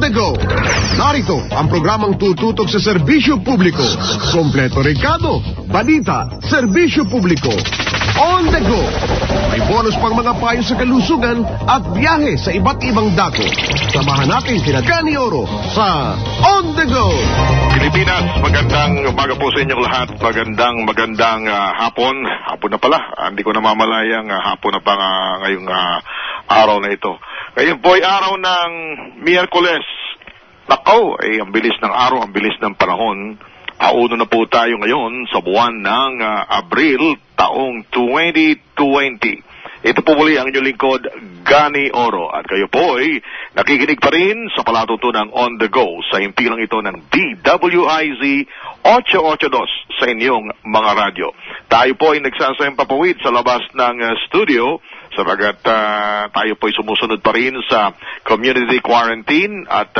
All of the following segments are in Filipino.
the go. Narito ang programang tututok sa serbisyo publiko. Kompleto rekado, balita, serbisyo publiko. On the go. May bonus pang mga payo sa kalusugan at biyahe sa iba't ibang dako. Samahan natin sina Gani Oro sa On the Go. Pilipinas, magandang umaga po sa inyong lahat. Magandang hapon. Hapon na pala. Hindi ko namamalayang hapon na pa ngayong araw na ito. Ngayon po ay araw ng Miyerkules. Nakaw, ang bilis ng araw, ang bilis ng panahon. Auno na po tayo ngayon sa buwan ng Abril, taong 2020. Ito po muli ang inyong lingkod, Gani Oro. At kayo po ay nakikinig pa rin sa palatuntunang On The Go sa impilang ito ng DWIZ 882 sa inyong mga radyo. Tayo po ay nagsasayang-papawid sa labas ng studio sapagat tayo po ay sumusunod pa rin sa community quarantine at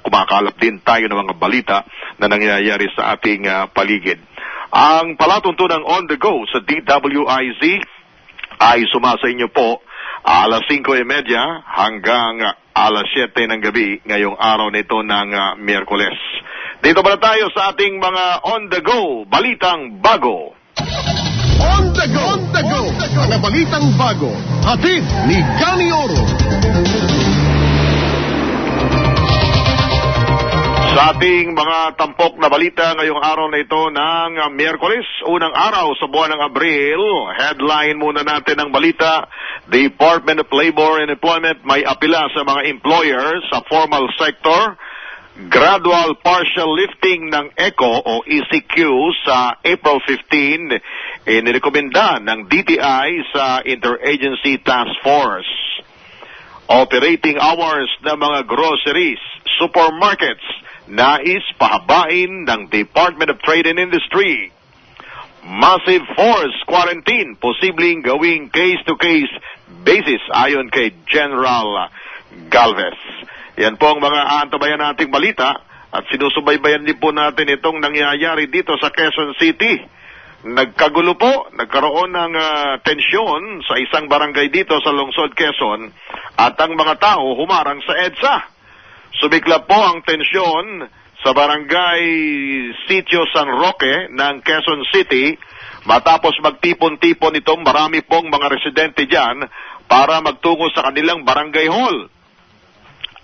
kumakalap din tayo ng mga balita na nangyayari sa ating paligid. Ang palatuntunang On The Go sa DWIZ ay sumasa inyo po alas 5:30 hanggang alas 7 ng gabi ngayong araw nito ng Miyerkules. Dito pala tayo sa ating mga On The Go, balitang bago. On the go, mga balitang bago. Hatid ni Gani Oro. Sa ating mga tampok na balita ngayong araw na ito ng Miyerkules, unang araw sa buwan ng Abril, headline muna natin ang balita, Department of Labor and Employment may apila sa mga employers sa formal sector, gradual partial lifting ng ECO o ECQ sa April 15, inirekomenda ng DTI sa Interagency Task Force. Operating hours ng mga groceries, supermarkets, nais pahabain ng Department of Trade and Industry. Massive force quarantine, posibleng gawing case-to-case basis ayon kay General Galvez. Yan po ang mga aantabayan nating balita at sinusubaybayan din po natin itong nangyayari dito sa Quezon City. Nagkagulo po, nagkaroon ng tensyon sa isang barangay dito sa Lungsod, Quezon at ang mga tao humarang sa EDSA. Sumiklap po ang tensyon sa barangay Sitio San Roque ng Quezon City matapos magtipon-tipon itong marami pong mga residente dyan para magtungo sa kanilang barangay hall.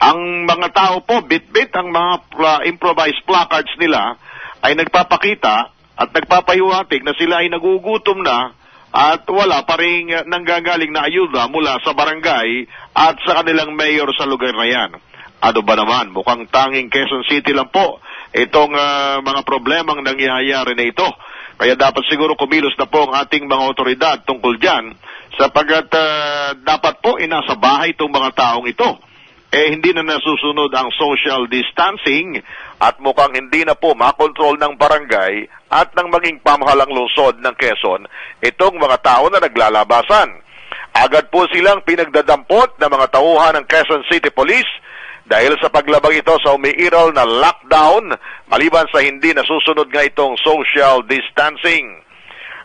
Ang mga tao po, bit-bit ang mga improvised placards nila ay nagpapakita at nagpapahiwatig na sila ay nagugutom na at wala pa rin nanggagaling na ayuda mula sa barangay at sa kanilang mayor sa lugar na yan. Ano ba naman, mukhang tanging Quezon City lang po itong mga problemang nangyayari na ito. Kaya dapat siguro kumilos na po ang ating mga otoridad tungkol dyan sapagat dapat po inasa bahay itong mga taong ito. Hindi na nasusunod ang social distancing at mukhang hindi na po makontrol ng barangay at ng maging pamahalang lungsod ng Quezon itong mga tao na naglalabasan. Agad po silang pinagdadampot ng mga tauhan ng Quezon City Police dahil sa paglabag ito sa umiiral na lockdown, maliban sa hindi nasusunod nga itong social distancing.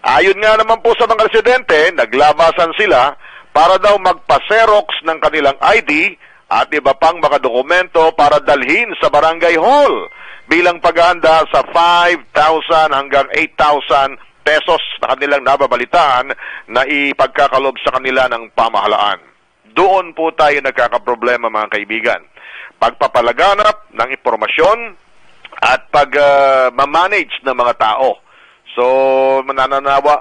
Ayon nga naman po sa mga residente, naglabasan sila para daw magpa-xerox ng kanilang ID at iba pang mga dokumento para dalhin sa barangay hall bilang paghahanda sa 5,000 hanggang 8,000 pesos na kanilang nababalitaan na ipagkakalob sa kanila ng pamahalaan. Doon po tayo nagkakaproblema mga kaibigan. Pagpapalaganap ng impormasyon at pag-manage ng mga tao. So,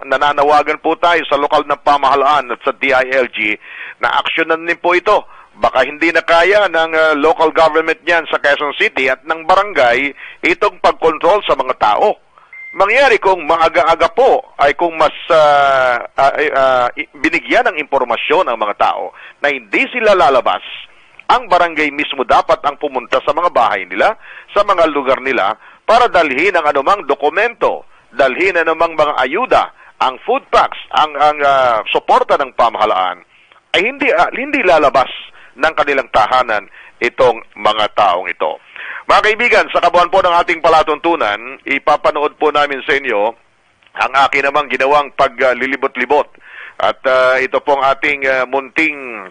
nananawagan po tayo sa lokal na pamahalaan at sa DILG na aksyonan din po ito. Baka hindi na kaya ng local government niyan sa Quezon City at ng barangay itong pagkontrol sa mga tao. Mangyari kung maaga-aga po ay kung mas binigyan ng impormasyon ang mga tao na hindi sila lalabas, ang barangay mismo dapat ang pumunta sa mga bahay nila, sa mga lugar nila, para dalhin ang anumang dokumento, dalhin anumang mga ayuda, ang food packs, ang suporta ng pamahalaan, ay hindi lalabas ng kanilang tahanan itong mga taong ito. Mga kaibigan, sa kabuuan po ng ating palatuntunan, ipapanood po namin sa inyo ang akin namang ginawang paglilibot-libot. At ito pong ating munting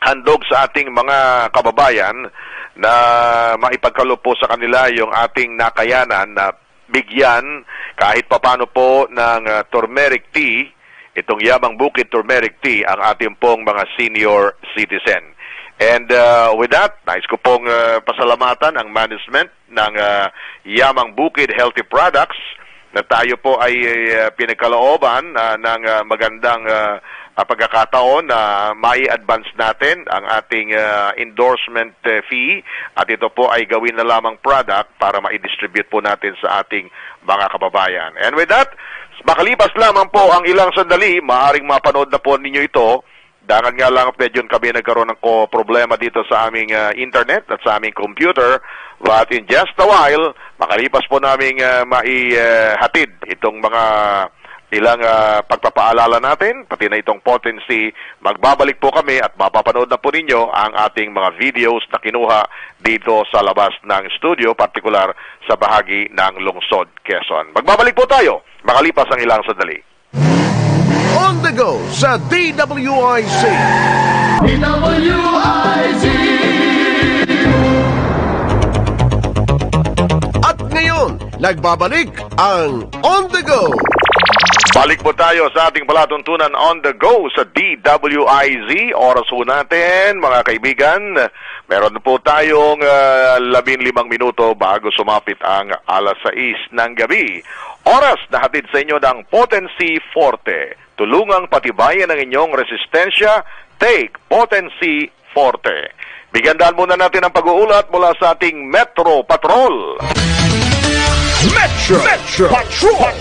handog sa ating mga kababayan na maipagkaloob po sa kanila yung ating nakayanan na bigyan kahit papano po ng turmeric tea, itong Yamang Bukid Turmeric Tea, ang ating pong mga senior citizen. And with that, nais ko pong pasalamatan ang management ng Yamang Bukid Healthy Products na tayo po ay pinagkalooban ng magandang pagkakataon na mai-advance natin ang ating endorsement fee at ito po ay gawin na lamang product para ma-distribute po natin sa ating mga kababayan. And with that, makalipas lamang po ang ilang sandali, maaaring mapanood na po ninyo ito. Dangan nga lang medyo kami nagkaroon ng problema dito sa aming internet at sa aming computer. But in just a while, makalipas po naming maihatid itong mga ilang pagpapaalala natin, pati na itong potency, magbabalik po kami at mapapanood na po ninyo ang ating mga videos na kinuha dito sa labas ng studio, partikular sa bahagi ng Lungsod, Quezon. Magbabalik po tayo, makalipas ang ilang sandali. On the go sa DWIC. DWIC. At ngayon, nagbabalik ang On the Go. Balik po tayo sa ating palatuntunan on the go sa DWIZ. Oras po natin, mga kaibigan. Meron po tayong 15 minuto bago sumapit ang alas 6 ng gabi. Oras na hatid sa inyo ng Potency Forte. Tulungang patibayan ang inyong resistensya. Take Potency Forte. Bigandaan muna natin ang pag-uulat mula sa ating Metro Patrol. Metro Patrol.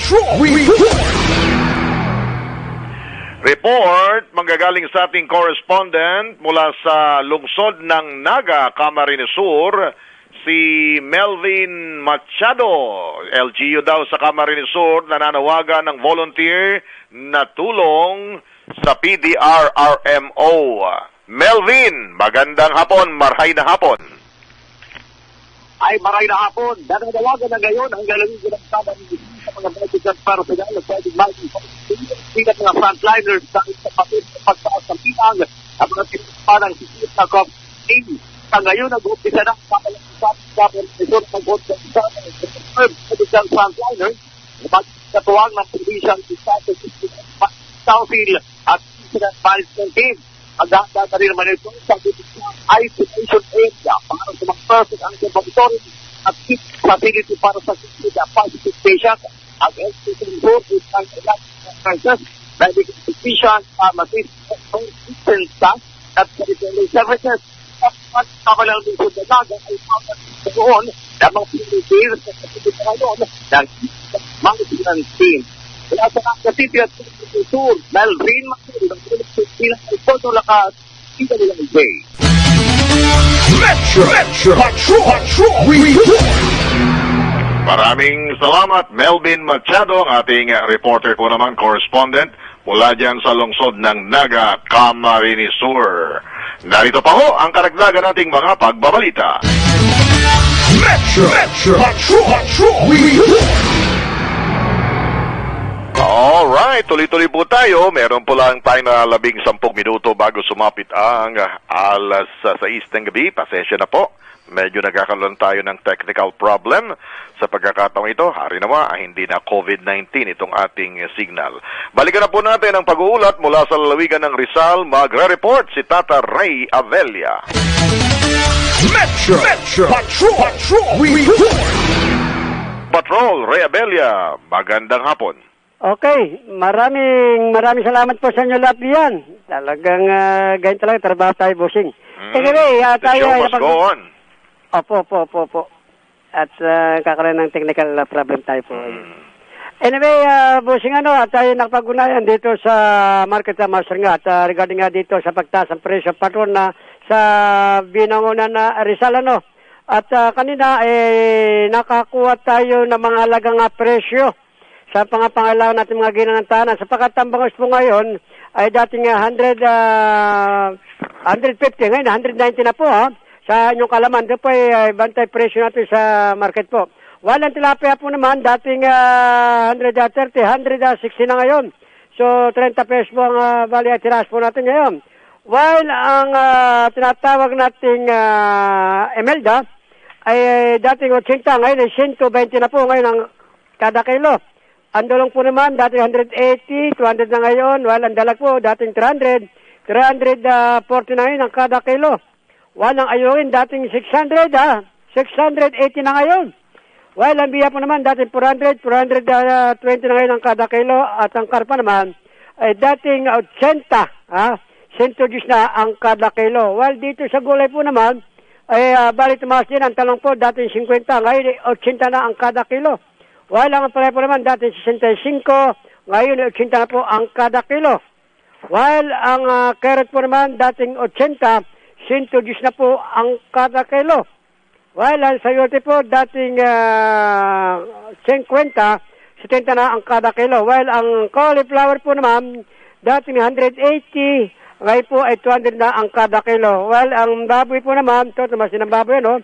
Report manggagaling sa ating correspondent mula sa lungsod ng Naga, Camarines Sur, si Melvin Machado. LGU daw sa Camarines Sur, nananawagan ng volunteer na tulong sa PDRRMO. Melvin, magandang hapon, marhay na hapon. Ay maray na hapon. Nananawagan na ngayon ang galawin ginagsaban sa mga medical personnel na pwedeng maging mga frontliners sa kapatid sa pagtaas ng pinang at mga parang sisit na COVID-19. Sa ngayon, nag-umpisa na ang kapalakisan sa Pagkakasyon ng medical frontliners na magkatuwang ng provincial disaster Southfield at incident management team. Magdahanda na rin naman ito sa isolation area para sa mga person ang monitoring at keep facility para sa positive patient. Ang LCC Report is ang nurses, medical physicians, pharmacists, assistant staff, at sanitary services. At kapalang lungsod na Naga ay doon na mga pinagir sa kapitid na ngayon ng management team. Wala sa Naga City at Sur, Melvin Machado, ng bilang ay photo lakas, kita nilang day. Metro Patrol. Maraming salamat, Melvin Machado, ang ating reporter po naman, correspondent, mula dyan sa lungsod ng Naga, Camarines Sur. Narito pa ho ang karagdagan nating mga pagbabalita. Metro Patrol. Alright, tuloy-tuloy po tayo. Meron po lang tayo na 10 minuto bago sumapit ang alas 6 ng gabi. Pasensya na po. Medyo nagkakaroon tayo ng technical problem sa pagkakataong ito. Hari naman, hindi na COVID-19 itong ating signal. Balikan na po natin ang pag-uulat mula sa lalawigan ng Rizal. Magre-report si Tata Ray Avelia. Metro Patrol. Patrol, Ray Avelia, magandang hapon. Okay, maraming salamat po sa inyo lahat diyan. Talagang ganyan talaga, trabaho tayo, bossing. Anyway, The tayo show must go on. Opo. At kakaroon ng technical problem tayo po. Anyway, bossing tayo nakapag-unayan dito sa Market sa Master nga at regarding nga dito sa pagtaas ng presyo patron na sa binangunan na Rizal At kanina nakakuha tayo ng mga halagang presyo sa pangangailangan natin mga ginanantanan. Sapagkat ang bangos po ngayon ay dating 150, ngayon 190 na po sa inyong kalaman. Ito po ay bantay presyo natin sa market po. Walang tilapia po naman, dating 130, 160 na ngayon. So 30 pesos po ang bali at tiras po natin ngayon. While ang tinatawag nating Emelda ay dating 80, ngayon ay 120 na po ngayon ang kada kilo. Ang dulong po naman dating 180, 200 na ngayon. While ang dalag po dating 300, 340 na ngayon ang kada kilo. While ang ayungin dating 600, 680 na ngayon. While ang biya po naman dating 400, 420 na ngayon ang kada kilo. At ang karpa naman ay dating 80, 110 na ang kada kilo. While dito sa gulay po naman, ay bali tumaas din ang talong po, dating 50, ngayon 80 na ang kada kilo. While ang palay po naman, dating 65, ngayon 80 na po ang kada kilo. While ang carrot po naman, dating 80, 110 na po ang kada kilo. While ang sayote po, dating 50, 70 na ang kada kilo. While ang cauliflower po naman, dating 180, ngayon po ay 200 na ang kada kilo. Well, ang baboy po naman, ito, tumas din ang baboy, no?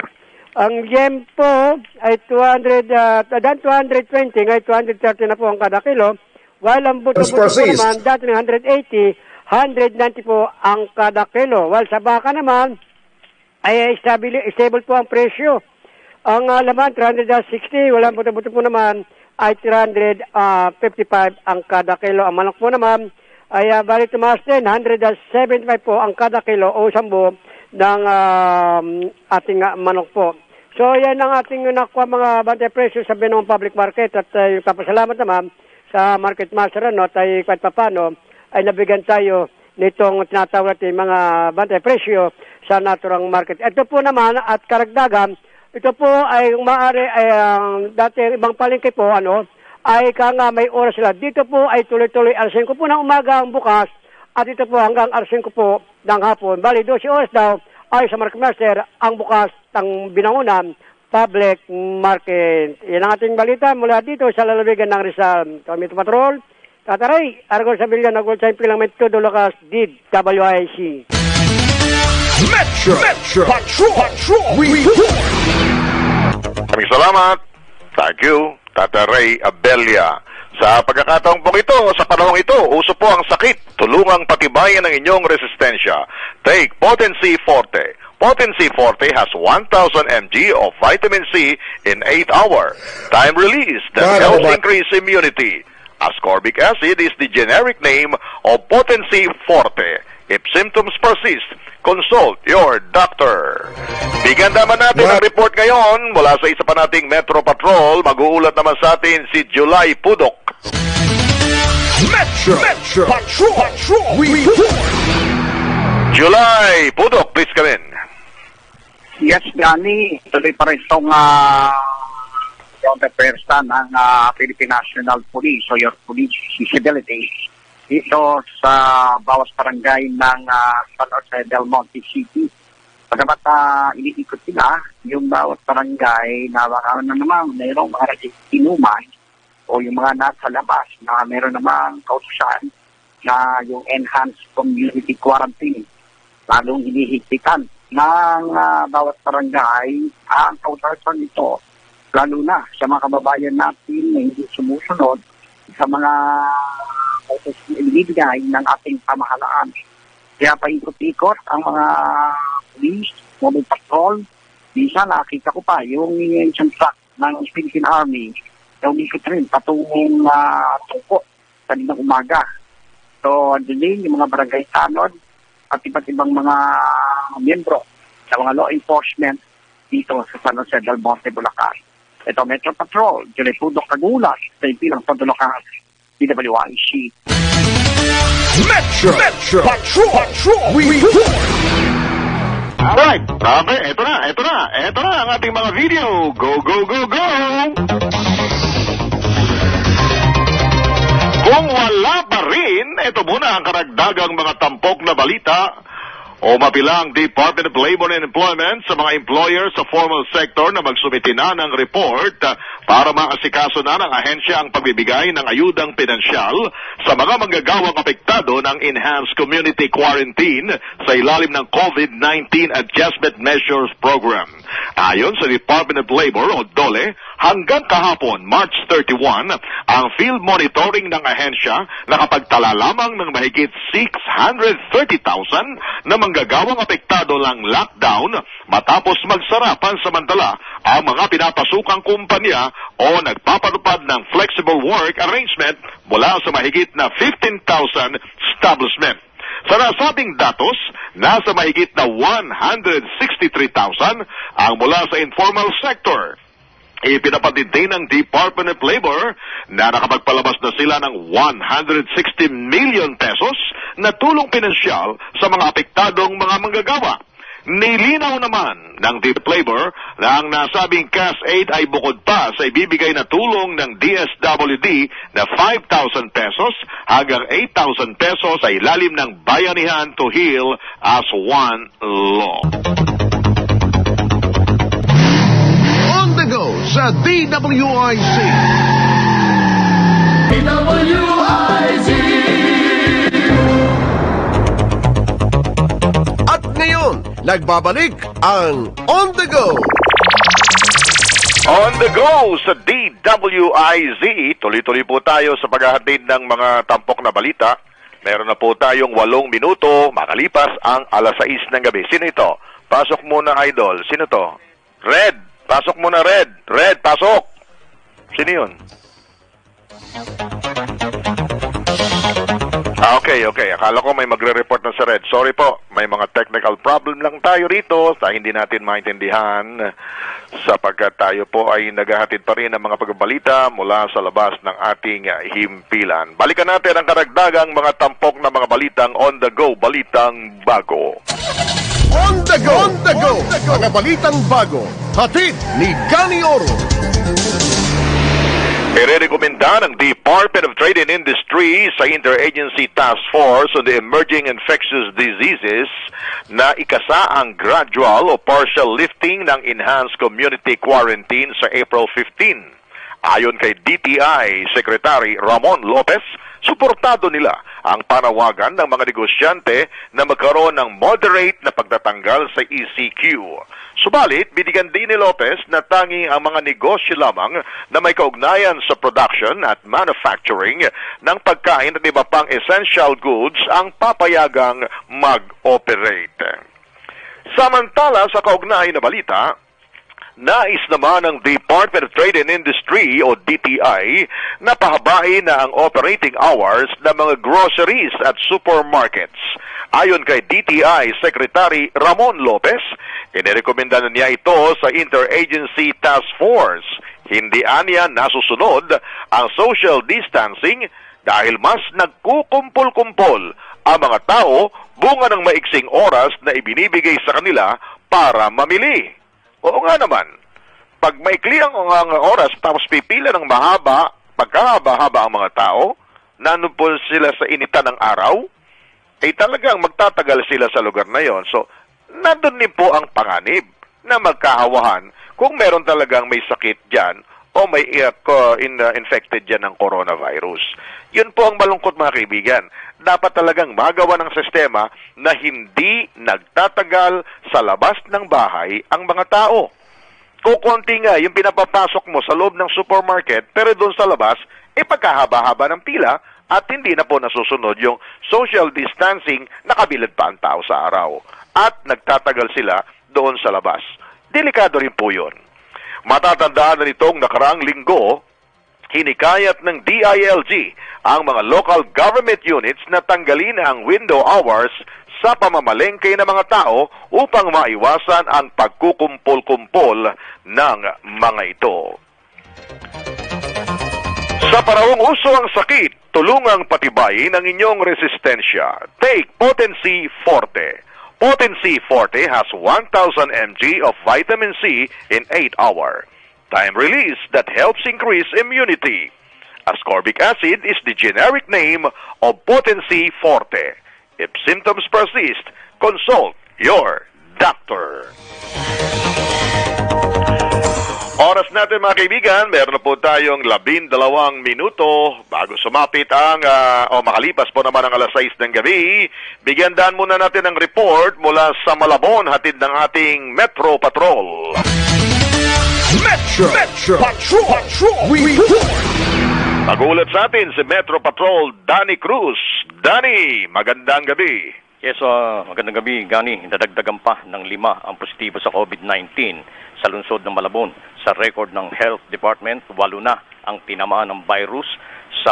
Ang yem po ay 220, ngayon 230 na po ang kada kilo. While ang buto-buto po naman, dati ng 180, 190 po ang kada kilo. While sa baka naman, ay stable po ang presyo. Ang laman, 360, walang buto-buto po naman, ay 355 ang kada kilo. Ang manok po naman, ay bali tumaas din, 175 po ang kada kilo o sambo ng ating manok po. So yan ang ating nakuha mga bantay presyo sa Binong Public Market at kapasalamat naman sa Market Master at ay kahit papano ay nabigyan tayo nitong tinatawag natin mga bantay presyo sa naturang market. Ito po naman at karagdagan, ito po ay maaari ay dati ibang palengke po ay nga may oras sila. Dito po ay tuloy-tuloy alas 5 po ng umaga ang bukas at ito po hanggang alas 5 po ng hapon. Bali, 12 oras daw ay sa Market Master ang bukas ng Binangonan Public Market. Yan ang ating balita mula dito sa lalawigan ng Rizal. Kami ito patrol. Tataray, Argol Sabilya, Nagol sa Implement to Dulakas, DID, WIC. Metro Patrol Report. Maraming salamat. Thank you, Tata Ray Abella. Sa pagkakataong pong ito, sa panahong ito, uso po ang sakit. Tulungang patibayan ang inyong resistensya. Take Potency Forte. Potency Forte has 1,000 mg of vitamin C in 8 hours. Time release that helps increase immunity. Ascorbic acid is the generic name of Potency Forte. If symptoms persist, consult your doctor. Bigyan naman natin ang report ngayon mula sa isa pa nating Metro Patrol. Mag-uulat naman sa atin si July Pudok. Metro Patrol Report. July Pudok, please come in. Yes, Danny. Tuloy pa rin itong pwersa ng Philippine National Police o your police visibility dito sa bawas barangay ng San Jose del Monte City. Pagkabat iniikot sila yung bawat barangay na baka naman mayroong mga inuman o yung mga nasa labas na mayroon namang kautusan na yung enhanced community quarantine. Lalong hinihigpitan ng bawat barangay ang kautusan nito, lalo na sa mga kababayan natin na hindi sumusunod sa mga ibibigay ng ating pamahalaan. Kaya paikot-ikot ang mga police, mobile patrol. Bisa nakita ko pa yung isang truck ng Philippine Army na umikot rin patungong tungko kaninang umaga. So, din yung mga barangay tanod at iba't ibang mga miyembro sa mga law enforcement dito sa San Jose del Monte, Bulacan. Ito, Metro Patrol, Julie Pudok Kagulas, sa ipilang Pagdulacan, DWIC. Metro Patrol Report. Alright, okay, eto na ang ating mga video. Go, go, go, go! Kung wala pa rin, ito muna ang karagdagang mga tampok na balita o mapilang Department of Labor and Employment sa mga employers sa formal sector na magsumiti na ng report para maasikaso na ng ahensya ang pagbibigay ng ayudang pinansyal sa mga manggagawang apektado ng Enhanced Community Quarantine sa ilalim ng COVID-19 Adjustment Measures Program. Ayon sa Department of Labor o DOLE, hanggang kahapon, March 31, ang field monitoring ng ahensya nakapagtala lamang ng mahigit 630,000 na manggagawang apektado ng lockdown matapos magsara pansamantala ang mga pinapasukang kumpanya o nagpapatupad ng flexible work arrangement mula sa mahigit na 15,000 establishment. Sa nasabing datos, nasa mahigit na 163,000 ang mula sa informal sector. Ipinapatid din ng Department of Labor na nakapagpalabas na sila ng 160 million pesos na tulong pinansyal sa mga apektadong mga manggagawa. Nilinaw naman ng Department of Labor na ang nasabing cash aid ay bukod pa sa ibibigay na tulong ng DSWD na 5,000 pesos hanggang 8,000 pesos sa ilalim ng Bayanihan to Heal as One Law. On the go sa DWIC. At ngayon, nagbabalik ang On the Go. On the go sa DWIZ, tuloy-tuloy po tayo sa paghahatid ng mga tampok na balita. Meron na po tayong 8 minuto makalipas ang alas 6 ng gabi. Sino ito? Pasok muna, Idol. Sino to? Red. Pasok muna, Red. Red, pasok. Sino yun? Okay. Akala ko may magre-report na sa Red. Sorry po, may mga technical problem lang tayo rito sa hindi natin maintindihan sapagkat tayo po ay naghahatid pa rin ng mga pagbabalita mula sa labas ng ating himpilan. Balikan natin ang karagdagang mga tampok na mga balitang on the go, balitang bago. On the go! On the go! Mga balitang bago. Hatid ni Gani Oro. Irerekomenda ng Department of Trade and Industry sa Interagency Task Force on the Emerging Infectious Diseases na ikasa ang gradual o partial lifting ng enhanced community quarantine sa April 15. Ayon kay DTI Secretary Ramon Lopez, suportado nila ang panawagan ng mga negosyante na magkaroon ng moderate na pagtatanggal sa ECQ. Subalit, binigyan din ni Lopez na tanging ang mga negosyo lamang na may kaugnayan sa production at manufacturing ng pagkain at iba pang essential goods ang papayagang mag-operate. Samantala, sa kaugnay na balita, nais naman ng Department of Trade and Industry o DTI na pahabain na ang operating hours ng mga groceries at supermarkets. Ayon kay DTI Secretary Ramon Lopez, inirekomenda na niya ito sa Interagency Task Force. Hindi aniya nasusunod ang social distancing dahil mas nagkukumpol-kumpol ang mga tao bunga ng maiksing oras na ibinibigay sa kanila para mamili. Oo nga naman, pag maikli ang oras tapos pipila ng mahaba, pagkahaba-haba ang mga tao, nandun po sila sa initan ng araw, ay talagang magtatagal sila sa lugar na yon. So, nandun din po ang panganib na magkahawahan kung meron talagang may sakit dyan o may infected dyan ng coronavirus. Yun po ang malungkot, mga kaibigan. Dapat talagang magawa ng sistema na hindi nagtatagal sa labas ng bahay ang mga tao. Kukunti nga yung pinapapasok mo sa loob ng supermarket, pero doon sa labas, pagkahaba-haba ng pila at hindi na po nasusunod yung social distancing na kabilad pa ang tao sa araw. At nagtatagal sila doon sa labas. Delikado rin po yun. Matatandaan na nitong nakaraang linggo, hinikayat ng DILG ang mga local government units na tanggalin ang window hours sa pamamalengke ng mga tao upang maiwasan ang pagkukumpol-kumpol ng mga ito. Sa panahong uso ang sakit, tulungang patibayin ang inyong resistensya. Take Potency Forte. Potency Forte has 1,000 mg of vitamin C in 8 hours. Time release that helps increase immunity. Ascorbic acid is the generic name of Potency Forte. If symptoms persist, consult your doctor. Oras na natin mga kaibigan, meron na po tayong 12 minuto bago sumapit ang, makalipas po naman ang alas 6 ng gabi. Bigyan daan muna natin ng report mula sa Malabon, hatid ng ating Metro Patrol. Metro Patrol Report. Mag-uulat sa atin si Metro Patrol Danny Cruz. Danny, magandang gabi. Yes, magandang gabi, Gani. Dadagdagan pa ng 5 ang positibo sa COVID-19 sa lungsod ng Malabon. Sa record ng Health Department, 8 na ang tinamaan ng virus sa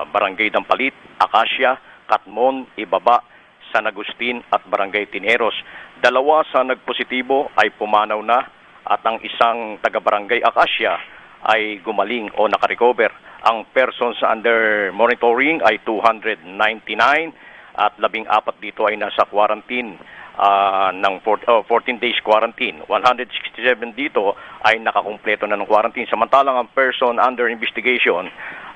Barangay Dampalit, Acacia, Katmon, Ibaba, San Agustin at Barangay Tineros. 2 sa nagpositibo ay pumanaw na at ang isang taga-barangay Acacia ay gumaling o nakarecover. Ang persons under monitoring ay 299 at 14 dito ay nasa quarantine ng 14 days quarantine. 167 dito ay nakakumpleto na ng quarantine. Samantalang ang person under investigation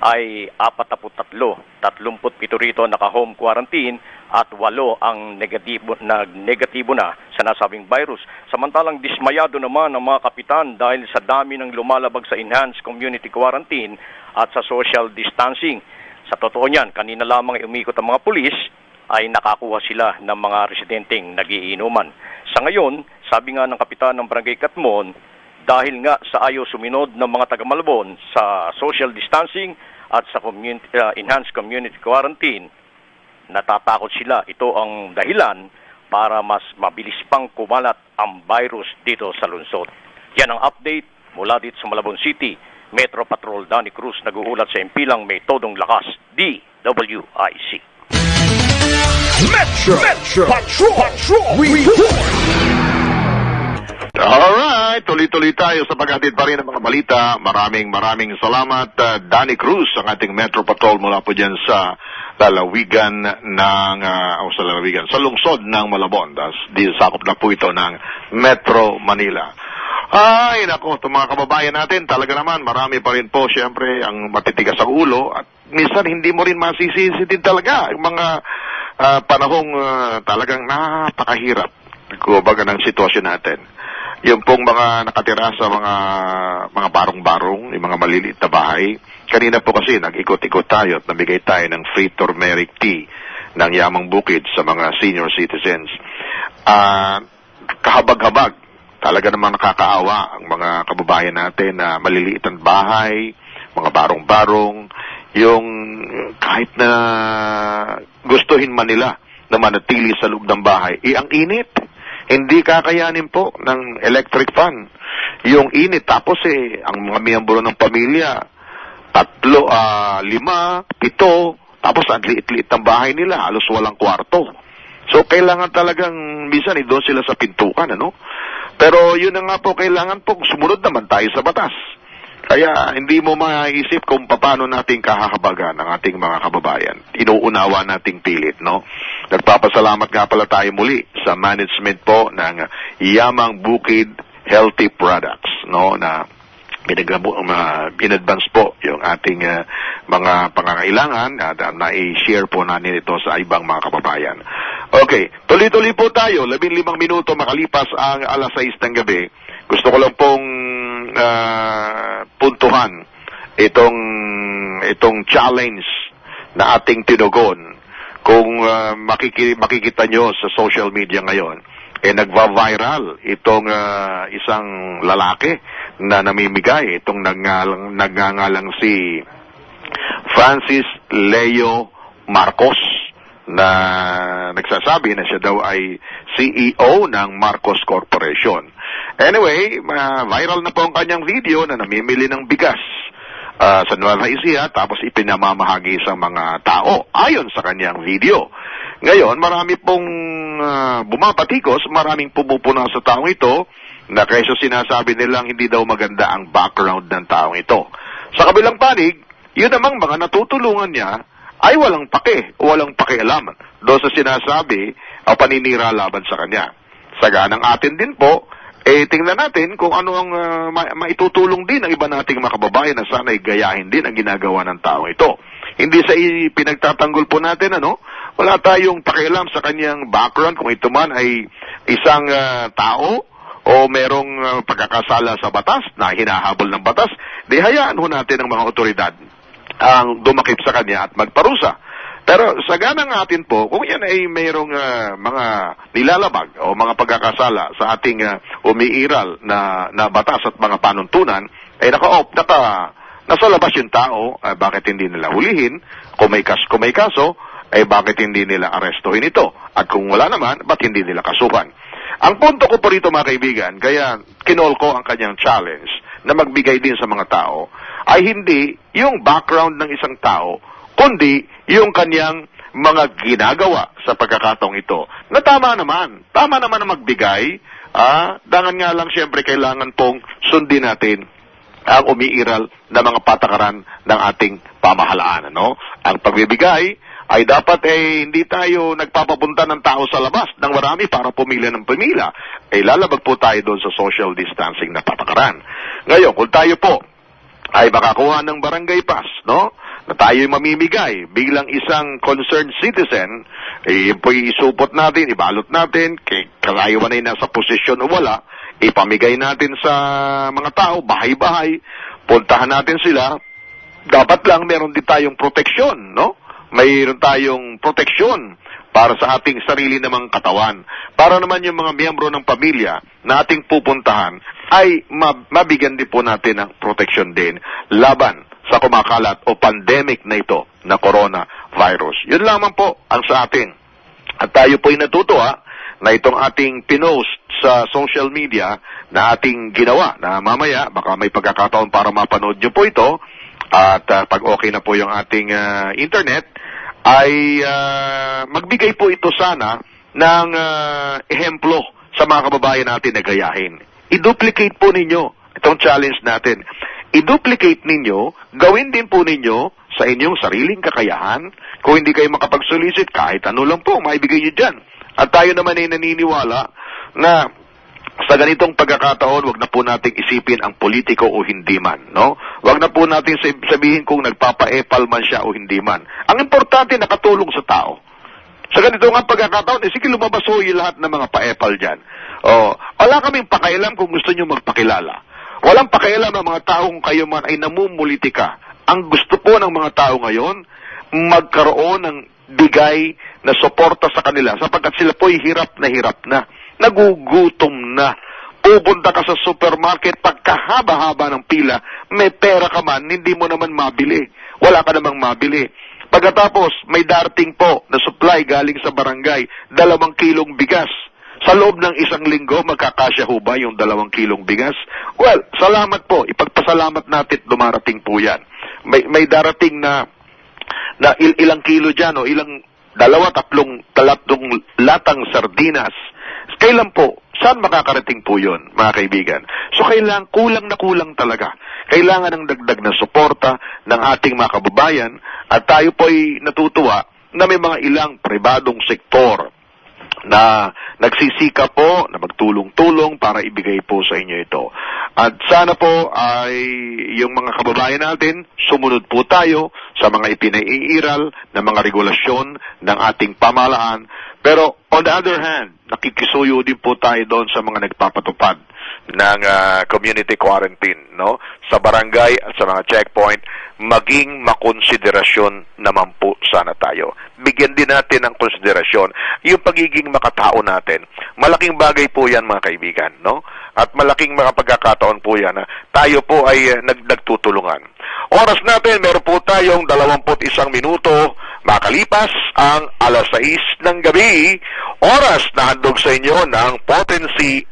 ay 43. 37 rito naka-home quarantine at 8 ang negatibo na sa nasabing virus. Samantalang dismayado naman ang mga kapitan dahil sa dami ng lumalabag sa enhanced community quarantine at sa social distancing. Sa totoo niyan, kanina lamang umikot ang mga pulis ay nakakuha sila ng mga residenteng nagiinuman. Sa ngayon, sabi nga ng kapitan ng Barangay Katmon, dahil nga sa ayaw sumunod ng mga taga-Malabon sa social distancing at sa enhanced community quarantine, natatakot sila. Ito ang dahilan para mas mabilis pang kumalat ang virus dito sa lungsod. Yan ang update mula dito sa Malabon City. Metro Patrol Danny Cruz nag-uulat sa impilang may todong lakas, DWIC. Metro Patrol Report. Alright, tuloy-tuloy tayo sa paghatid pa rin ng mga balita. Maraming salamat, Danny Cruz, ang ating Metro Patrol mula po dyan sa lalawigan ng, sa lungsod ng Malabon. Di sakop na po ito ng Metro Manila. Ay, nako, itong mga kababayan natin, talaga naman, marami pa rin po, siyempre, ang matitigas ang ulo. At minsan, hindi mo rin masisisi din talaga. Yung mga panahong talagang napakahirap, kumbaga ng sitwasyon natin. Yung pong mga nakatira sa mga barong-barong, yung mga maliliit na bahay. Kanina po kasi, nag-ikot-ikot tayo at nabigay tayo ng free turmeric tea ng Yamang Bukid sa mga senior citizens. Kahabag-habag. Talaga naman nakakaawa ang mga kababayan natin na maliliit ang bahay, mga barong-barong, yung kahit na gustuhin man nila na manatili sa loob ng bahay, ang init. Hindi kakayanin po ng electric fan. Yung init, tapos ang mga miyembro ng pamilya, 3, 5, 7, tapos ang liit-liit ng bahay nila, halos walang kwarto. So, kailangan talagang, minsan, doon sila sa pintukan, ano? Pero yun na nga po, kailangan po sumunod naman tayo sa batas. Kaya hindi mo maisip kung paano natin kahahabagan ang ating mga kababayan. Inuunawa nating pilit, no? Nagpapasalamat nga pala tayo muli sa management po ng Yamang Bukid Healthy Products, no? Na in-advance po yung ating mga pangangailangan at na-i-share po natin ito sa ibang mga kababayan. Okay, tuloy-tuloy po tayo. 15 minuto makalipas ang alas 6 ng gabi. Gusto ko lang pong puntuhan itong challenge na ating tinugon. Kung makikita nyo sa social media ngayon, nagva-viral itong isang lalaki na namimigay, itong nagngangalang si Francis Leo Marcos, na nagsasabi na siya daw ay CEO ng Marcos Corporation. Anyway, viral na po ang kanyang video na namimili ng bigas sa Nueva Ecija, tapos ipinamamahagi sa mga tao ayon sa kanyang video. Ngayon, marami pong bumapatikos, maraming pumupuna sa taong ito na kaysa sinasabi nilang hindi daw maganda ang background ng taong ito. Sa kabilang panig, yun namang mga natutulungan niya ay walang pakialam doon sa sinasabi o paninira laban sa kanya. Saganang atin din po, tingnan natin kung ano ang maitutulong din ng iba nating mga kababayan na sana'y gayahin din ang ginagawa ng tao ito. Hindi sa pinagtatanggol po natin, wala tayong pakialam sa kanyang background, kung ito man ay isang tao o merong pagkakasala sa batas na hinahabol ng batas, di hayaan ho natin ang mga otoridad ang dumakip sa kanya at magparusa. Pero sa ganang atin po, kung yan ay mayroong mga nilalabag o mga pagkakasala sa ating umiiral na batas at mga panuntunan, ay nasa labas yung tao, bakit hindi nila hulihin? Kung may kaso, ay bakit hindi nila arestuhin ito? At kung wala naman, ba't hindi nila kasuhan? Ang punto ko po rito mga kaibigan, kaya kinol ko ang kanyang challenge na magbigay din sa mga tao, ay hindi yung background ng isang tao, kundi yung kanyang mga ginagawa sa pagkakataong ito. Na tama naman na magbigay, dangan nga lang siyempre kailangan pong sundin natin ang umiiral na mga patakaran ng ating pamahalaan. Ano? Ang pagbibigay ay dapat hindi tayo nagpapapunta ng tao sa labas ng marami para pumila ng pamila. Lalabag po tayo doon sa social distancing na patakaran. Ngayon, kung tayo po ay makakuha ng barangay pass, no? Na tayo'y mamimigay bilang isang concerned citizen, yun po isupot natin, ibalot natin, kalayawan ay nasa posisyon o wala, ipamigay natin sa mga tao, bahay-bahay, puntahan natin sila, dapat lang meron din tayong proteksyon, no? Mayroon tayong proteksyon para sa ating sarili namang katawan. Para naman yung mga miyembro ng pamilya na ating pupuntahan ay mabigyan din po natin ng proteksyon din laban sa kumakalat o pandemic na ito na coronavirus. Yun lamang po ang sa atin. At tayo po'y natutuwa na itong ating pinost sa social media na ating ginawa na mamaya baka may pagkakataon para mapanood nyo po ito at pag okay na po yung ating internet ay magbigay po ito sana ng ehemplo sa mga kababayan natin na gayahin. I-duplicate po ninyo itong challenge natin. I-duplicate ninyo, gawin din po ninyo sa inyong sariling kakayahan. Kung hindi kayo makapag-solicit, kahit ano lang po, maibigay nyo dyan. At tayo naman ay naniniwala na sa ganitong pagkakataon, wag na po nating isipin ang politiko o hindi man, no? Wag na po nating sabihin kung nagpapa-epal man siya o hindi man. Ang importante, nakatulong sa tao. Sa ganito nga pagkakataon, sige lumabas ho yung lahat ng mga pa-epal dyan. Wala kaming pakialam kung gusto nyo magpakilala. Walang pakialam ng mga taong kayo man ay namumulitika. Ang gusto po ng mga tao ngayon, magkaroon ng bigay na suporta sa kanila sapagkat sila po'y hirap na. Nagugutom na. Pupunta ka sa supermarket, pagkahaba-haba ng pila, may pera ka man, hindi mo naman mabili. Wala ka namang mabili. Pagkatapos, may darating po na supply galing sa barangay, 2 kilong bigas. Sa loob ng 1 linggo, magkakasya ho ba yung 2 kilong bigas? Well, salamat po. Ipagpasalamat natin, dumarating po yan. May darating na ilang kilo dyan, o ilang 2, 3 latang sardinas. Kailan po? Saan makakarating po yun, mga kaibigan? So, kulang na kulang talaga. Kailangan ng dagdag na suporta ng ating mga kababayan at tayo po ay natutuwa na may mga ilang pribadong sektor na nagsisika po na magtulong-tulong para ibigay po sa inyo ito. At sana po ay yung mga kababayan natin, sumunod po tayo sa mga ipinaiiral na mga regulasyon ng ating pamahalaan. Pero on the other hand, nakikisuyo din po tayo doon sa mga nagpapatupad ng community quarantine, no? Sa barangay at sa mga checkpoint, maging makonsiderasyon naman po sana tayo. Bigyan din natin ng konsiderasyon yung pagiging makatao natin. Malaking bagay po yan, mga kaibigan, no? At malaking mga pagkakataon po yan na tayo po ay nagtutulungan. Oras natin, meron po tayong 21 minuto makalipas ang 6:00 ng gabi. Oras na handog sa inyo ng Potency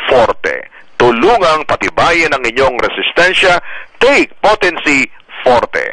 Forte. Tulungang patibayin ang inyong resistensya. Take Potency Forte.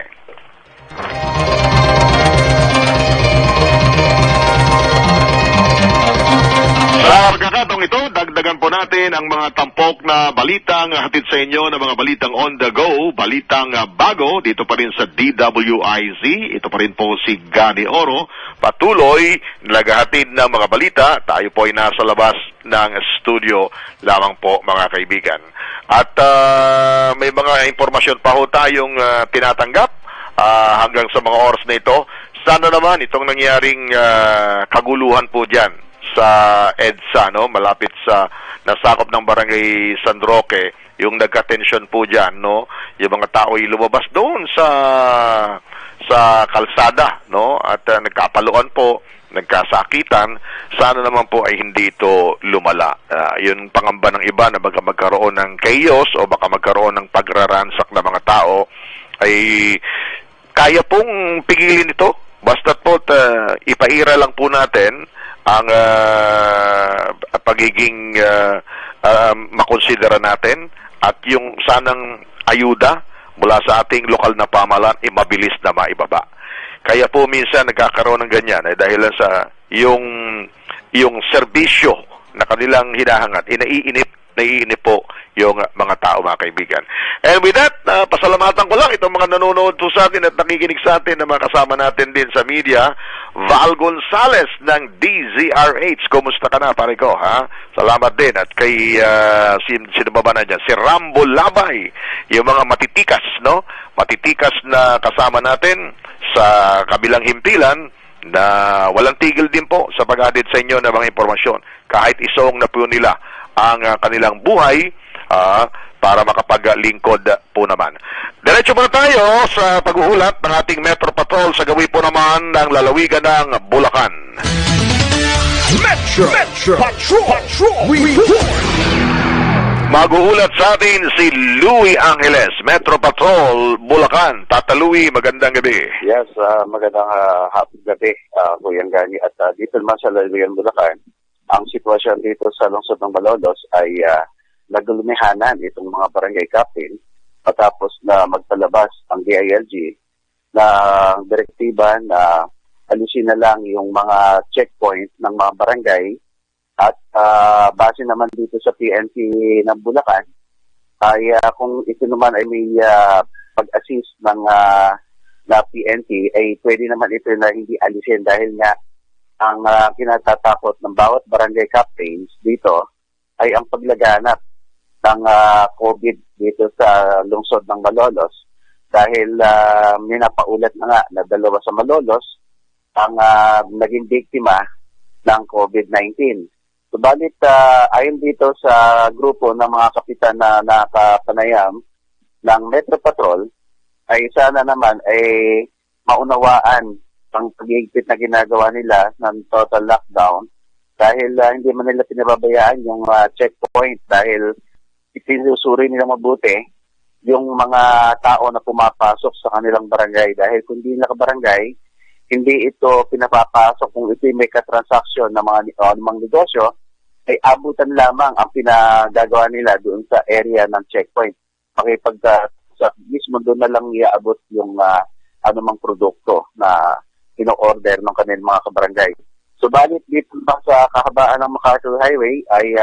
Sa pagkakataong ito, dagdagan po natin ang mga tampok na balitang hatid sa inyo na mga balitang on the go, balitang bago, dito pa rin sa DWIZ. Ito pa rin po si Gani Oro. Patuloy, naghahatid ng mga balita. Tayo po ay nasa labas ng studio lamang po, mga kaibigan. At may mga impormasyon pa ho tayong tinatanggap hanggang sa mga oras na ito. Sana naman itong nangyaring kaguluhan po dyan sa EDSA, no? Malapit sa nasakop ng barangay San Roque, yung nagka-tension po dyan, no? Yung mga tao ay lumabas doon sa kalsada, no? At nagkapaluan po, nagkasakitan. Sana naman po ay hindi ito lumala. Yun pangamba ng iba na baka magkaroon ng chaos o baka magkaroon ng pagraransak ng mga tao, ay kaya pong pigilin ito. Basta't po ipaira lang po natin ang pagiging makonsidera natin at yung sanang ayuda mula sa ating lokal na pamahalaan ay mabilis na maibaba. Kaya po minsan nagkakaroon ng ganyan dahil sa yung serbisyo na kanilang hinahangad, naiinip po yung mga tao, mga kaibigan. And with that, pasalamatan ko lang itong mga nanonood po sa atin at nakikinig sa atin na mga kasama natin din sa media. Val Gonzales ng DZRH. Kumusta ka na, pare ko, ha? Salamat din. At kay, sino ba na dyan? Si Rambo Labay. Yung mga matitikas, no? Matitikas na kasama natin sa kabilang himpilan na walang tigil din po sa pag-adit sa inyo ng mga impormasyon. Kahit isong na po nila ang kanilang buhay, para makapaglingkod po naman. Diretso muna tayo sa pag-uulat ng ating Metro Patrol sa gawi po naman ng lalawigan ng Bulacan. Metro Patrol Report. Mag-uulat sa atin si Louie Angeles, Metro Patrol, Bulacan. Tata Louie, magandang gabi. Yes, magandang hapon gabi, Kuya Gani. At dito naman sa lalawigan Bulacan, ang sitwasyon dito sa lungsod ng Malolos ay nagulumihanan itong mga barangay captain matapos na magpalabas ang DILG na direktiba na alisin na lang yung mga checkpoint ng mga barangay at base naman dito sa PNP ng Bulacan ay kung ito naman ay may pag-assist ng na PNP ay pwede naman ito na hindi alisin dahil nga ang kinatatakot ng bawat barangay captains dito ay ang paglaganap ng COVID dito sa lungsod ng Malolos dahil minapaulat na nga na 2 sa Malolos ang naging biktima ng COVID-19. Subalit ayon dito sa grupo ng mga kapitan na nakapanayam ng Metro Patrol ay sana naman ay maunawaan ang pag-iigpit na ginagawa nila ng total lockdown dahil hindi man nila pinababayaan yung checkpoint dahil ipinusuri nila mabuti yung mga tao na pumapasok sa kanilang barangay dahil kung hindi nakabarangay, hindi ito pinapapasok kung ito may katransaksyon ng mga negosyo, ay abutan lamang ang pinagagawa nila doon sa area ng checkpoint. Makipag sa mismo doon na lang iaabot yung anumang produkto na ino-order ng kanilang mga kabarangay. Subalit dito sa kahabaan ng MacArthur Highway ay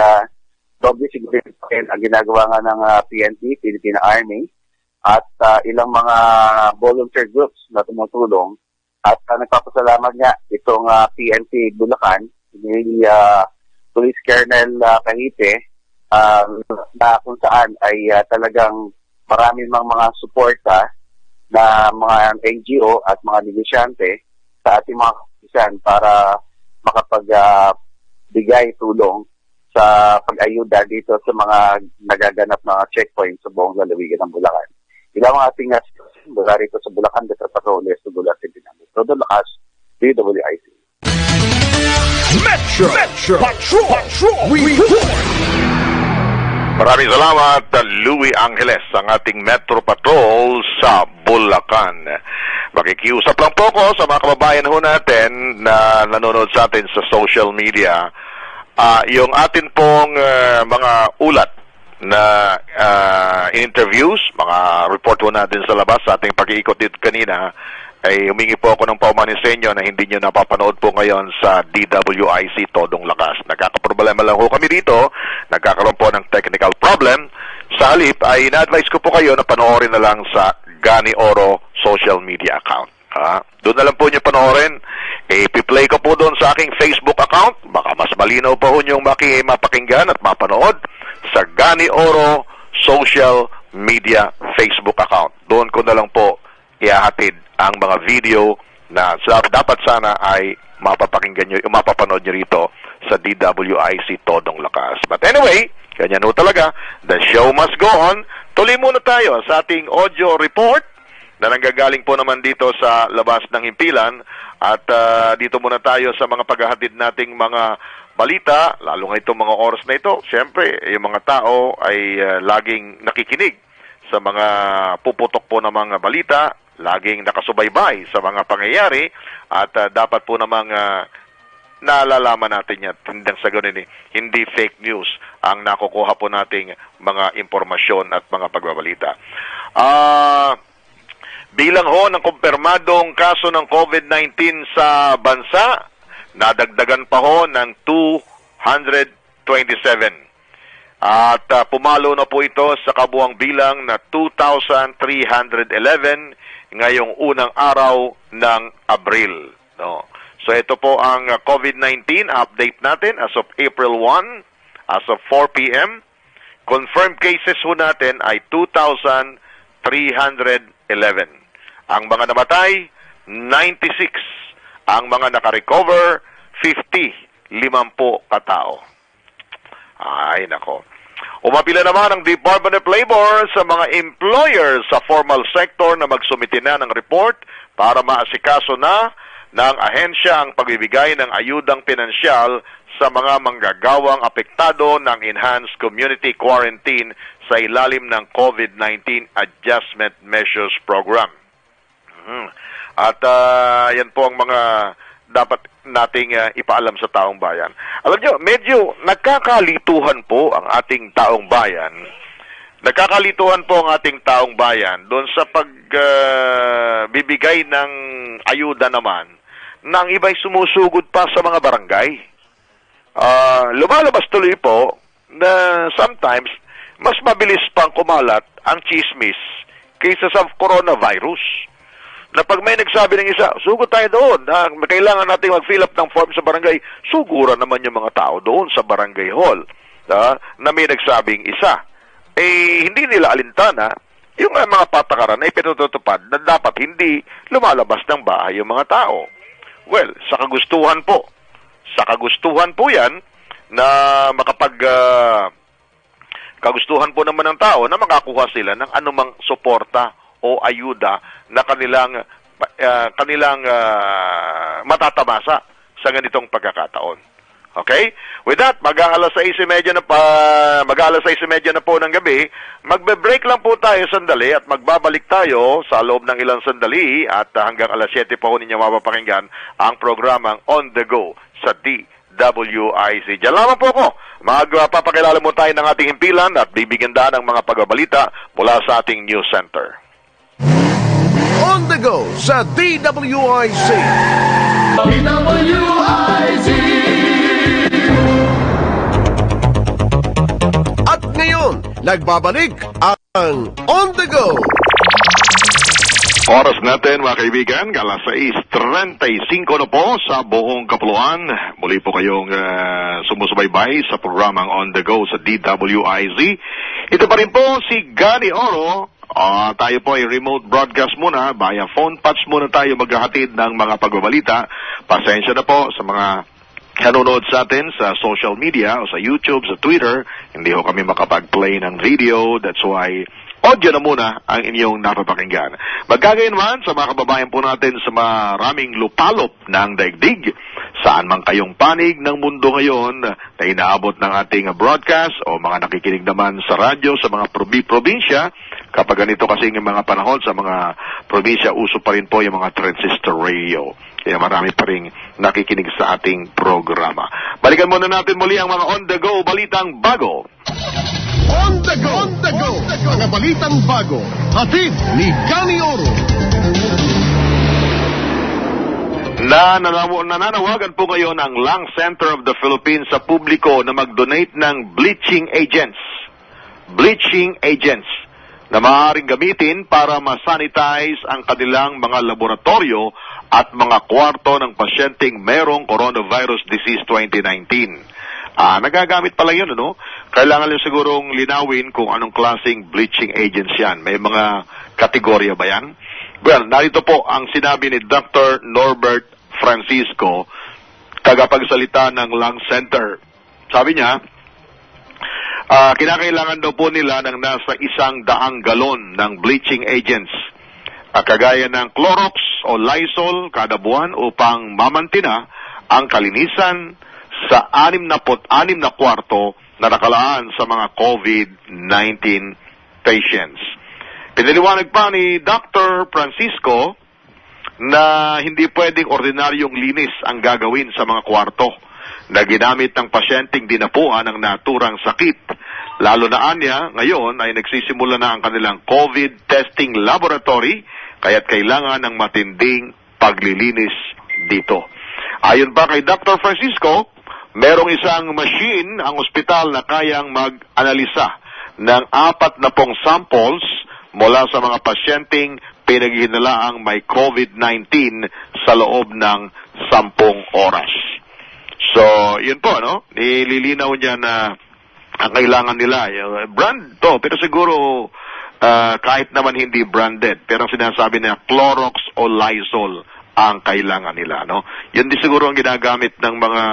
doble sigurity ang ginagawa nga ng PNP, Philippine Army, at ilang mga volunteer groups na tumutulong. At nagpapasalamat nga itong PNP Bulacan, ni Police Colonel Kahite, na kung saan ay talagang maraming mga suporta na mga NGO at mga negosyante sa ating mga kapisan para makapagbigay tulong sa pag-ayuda dito sa mga nagaganap na checkpoint sa buong lalawigan ng Bulacan. Ilang mga ating sitwasyon mula rito sa Bulacan, Metro Patrol, sa Bulacan din ang Metro Lakas, DWIC. Metro Patrol Report. Maraming salamat, Louie Angeles, ang ating Metro Patrol sa Bulacan. Makikiusap lang po ko sa mga kababayan ho natin na nanonood sa atin sa social media. Yung atin pong mga ulat na interviews, mga report po natin sa labas sa ating pag-iikot dito kanina, ay humingi po ako ng paumanin sa inyo na hindi nyo napapanood po ngayon sa DWIC Todong Lakas. Nagkakaproblema lang ho kami dito, nagkakaroon po ng technical problem. Sa halip ay ina-advise ko po kayo na panoorin na lang sa Gani Oro social media account. Doon na lang po nyo panoorin. Ipi-play ko po doon sa aking Facebook account. Baka mas malinaw pa ho nyong mapakinggan at mapanood sa Gani Oro social media Facebook account. Doon ko na lang po ihahatid ang mga video na dapat sana ay mapapakinggan nyo, mapapanood nyo rito sa DWIC Todong Lakas. But anyway, ganyan ho talaga. The show must go on. Tuloy muna tayo sa ating audio report na nanggagaling po naman dito sa labas ng himpilan. At dito muna tayo sa mga paghahatid nating mga balita, lalo nga itong mga oras na ito. Siyempre, yung mga tao ay laging nakikinig sa mga puputok po ng mga balita, laging nakasubaybay sa mga pangyayari, at dapat po namang naalalaman natin yan. Hindang sa ganun hindi fake news ang nakukuha po nating mga impormasyon at mga pagbabalita. Bilang ho ng kumpirmadong kaso ng COVID-19 sa bansa, nadagdagan pa ho ng 227. At pumalo na po ito sa kabuang bilang na 2,311 ngayong unang araw ng Abril. No. So ito po ang COVID-19 update natin as of April 1, as of 4 p.m. Confirmed cases ho natin ay 2,311. Ang mga namatay, 96. Ang mga nakarecover, 50 katao. Ay, nako. Umapila naman ang Department of Labor sa mga employers sa formal sector na magsumite na ng report para maasikaso na ng ahensya ang pagbibigay ng ayudang pinansyal sa mga manggagawang apektado ng Enhanced Community Quarantine sa ilalim ng COVID-19 Adjustment Measures Program. At yan po ang mga dapat nating ipaalam sa taong bayan. Alam nyo, medyo nagkakalituhan po ang ating taong bayan. Nagkakalituhan po ang ating taong bayan doon sa pagbibigay ng ayuda naman na ang iba'y sumusugod pa sa mga barangay. Lumalabas tuloy po na sometimes mas mabilis pang kumalat ang chismis kaysa sa coronavirus. Na pag may nagsabi ng isa, sugod tayo doon, kailangan natin mag-fill up ng form sa barangay, sugura naman yung mga tao doon sa barangay hall na may nagsabing isa. Hindi nila alintana yung mga patakaran na ipinututupad na dapat hindi lumalabas ng bahay yung mga tao. Well, sa kagustuhan po yan na kagustuhan po naman ng tao na makakuha sila ng anumang suporta o ayuda na kanilang matatamasa sa ganitong pagkakataon. Okay? With that, mag-aalas 6:30 na po ng gabi. Magbe-break lang po tayo sandali at magbabalik tayo sa loob ng ilang sandali at hanggang alas 7 po ninyo mapapakinggan ang programang On The Go sa DWIC. Diyan lamang po ako. Magpapakilala mo tayo ng ating himpilan at bibigyan daan ng mga pagbabalita mula sa ating news center. On the go sa DWIC. DWIC. At ngayon, nagbabalik ang On the Go. Oras natin mga kaibigan, alas 6:35 na po sa buong kapuluan. Muli po kayong sumusubaybay sa programang On The Go sa DWIZ. Ito pa rin po si Gani Oro. Tayo po ay remote broadcast muna. Via phone patch muna tayo maghahatid ng mga pagbabalita. Pasensya na po sa mga nanonood sa atin sa social media o sa YouTube, sa Twitter. Hindi ho kami makapag-play ng video. That's why audio na muna ang inyong napapakinggan. Magkagayon naman sa mga kababayan po natin sa maraming lupalop ng daigdig, saan man kayong panig ng mundo ngayon na inaabot ng ating broadcast o mga nakikinig naman sa radyo sa mga probinsya. Kapag ganito kasi yung mga panahon sa mga probinsya, uso pa rin po yung mga transistor radio. Kaya marami pa rin nakikinig sa ating programa. Balikan muna natin muli ang mga on-the-go balitang bago. On the go, on the go, mga balitang bago. Hatid ni Gani Oro. Nananawagan po ngayon ang Lung Center of the Philippines sa publiko na mag-donate ng bleaching agents. Bleaching agents na maaaring gamitin para masanitize ang kanilang mga laboratorio at mga kwarto ng pasyenteng merong coronavirus disease 2019. Nagagamit pala yun, ano? Kailangan lang sigurong linawin kung anong klaseng bleaching agents yan. May mga kategorya ba yan? Well, narito po ang sinabi ni Dr. Norbert Francisco, tagapagsalita ng Lung Center. Sabi niya, kinakailangan daw po nila ng nasa 100 galon ng bleaching agents, kagaya ng Clorox o Lysol kada buwan upang mamantina ang kalinisan sa 66 na kwarto na nakalaan sa mga COVID-19 patients. Pinaliwanag pa ni Dr. Francisco na hindi pwedeng ordinaryong linis ang gagawin sa mga kwarto na ginamit ng pasyenteng dinapuan ng naturang sakit. Lalo na anya, ngayon ay nagsisimula na ang kanilang COVID testing laboratory, kaya't kailangan ng matinding paglilinis dito. Ayon pa kay Dr. Francisco, merong isang machine ang ospital na kayang mag-analisa ng 40 samples mula sa mga pasyenteng pinaghihinalaang may COVID-19 sa loob ng 10 oras. So, yun po, no? Nililinaw niya na ang kailangan nila, brand to, pero siguro kahit naman hindi branded, pero sinasabi niya Clorox o Lysol ang kailangan nila, no? Yun din siguro ang ginagamit ng mga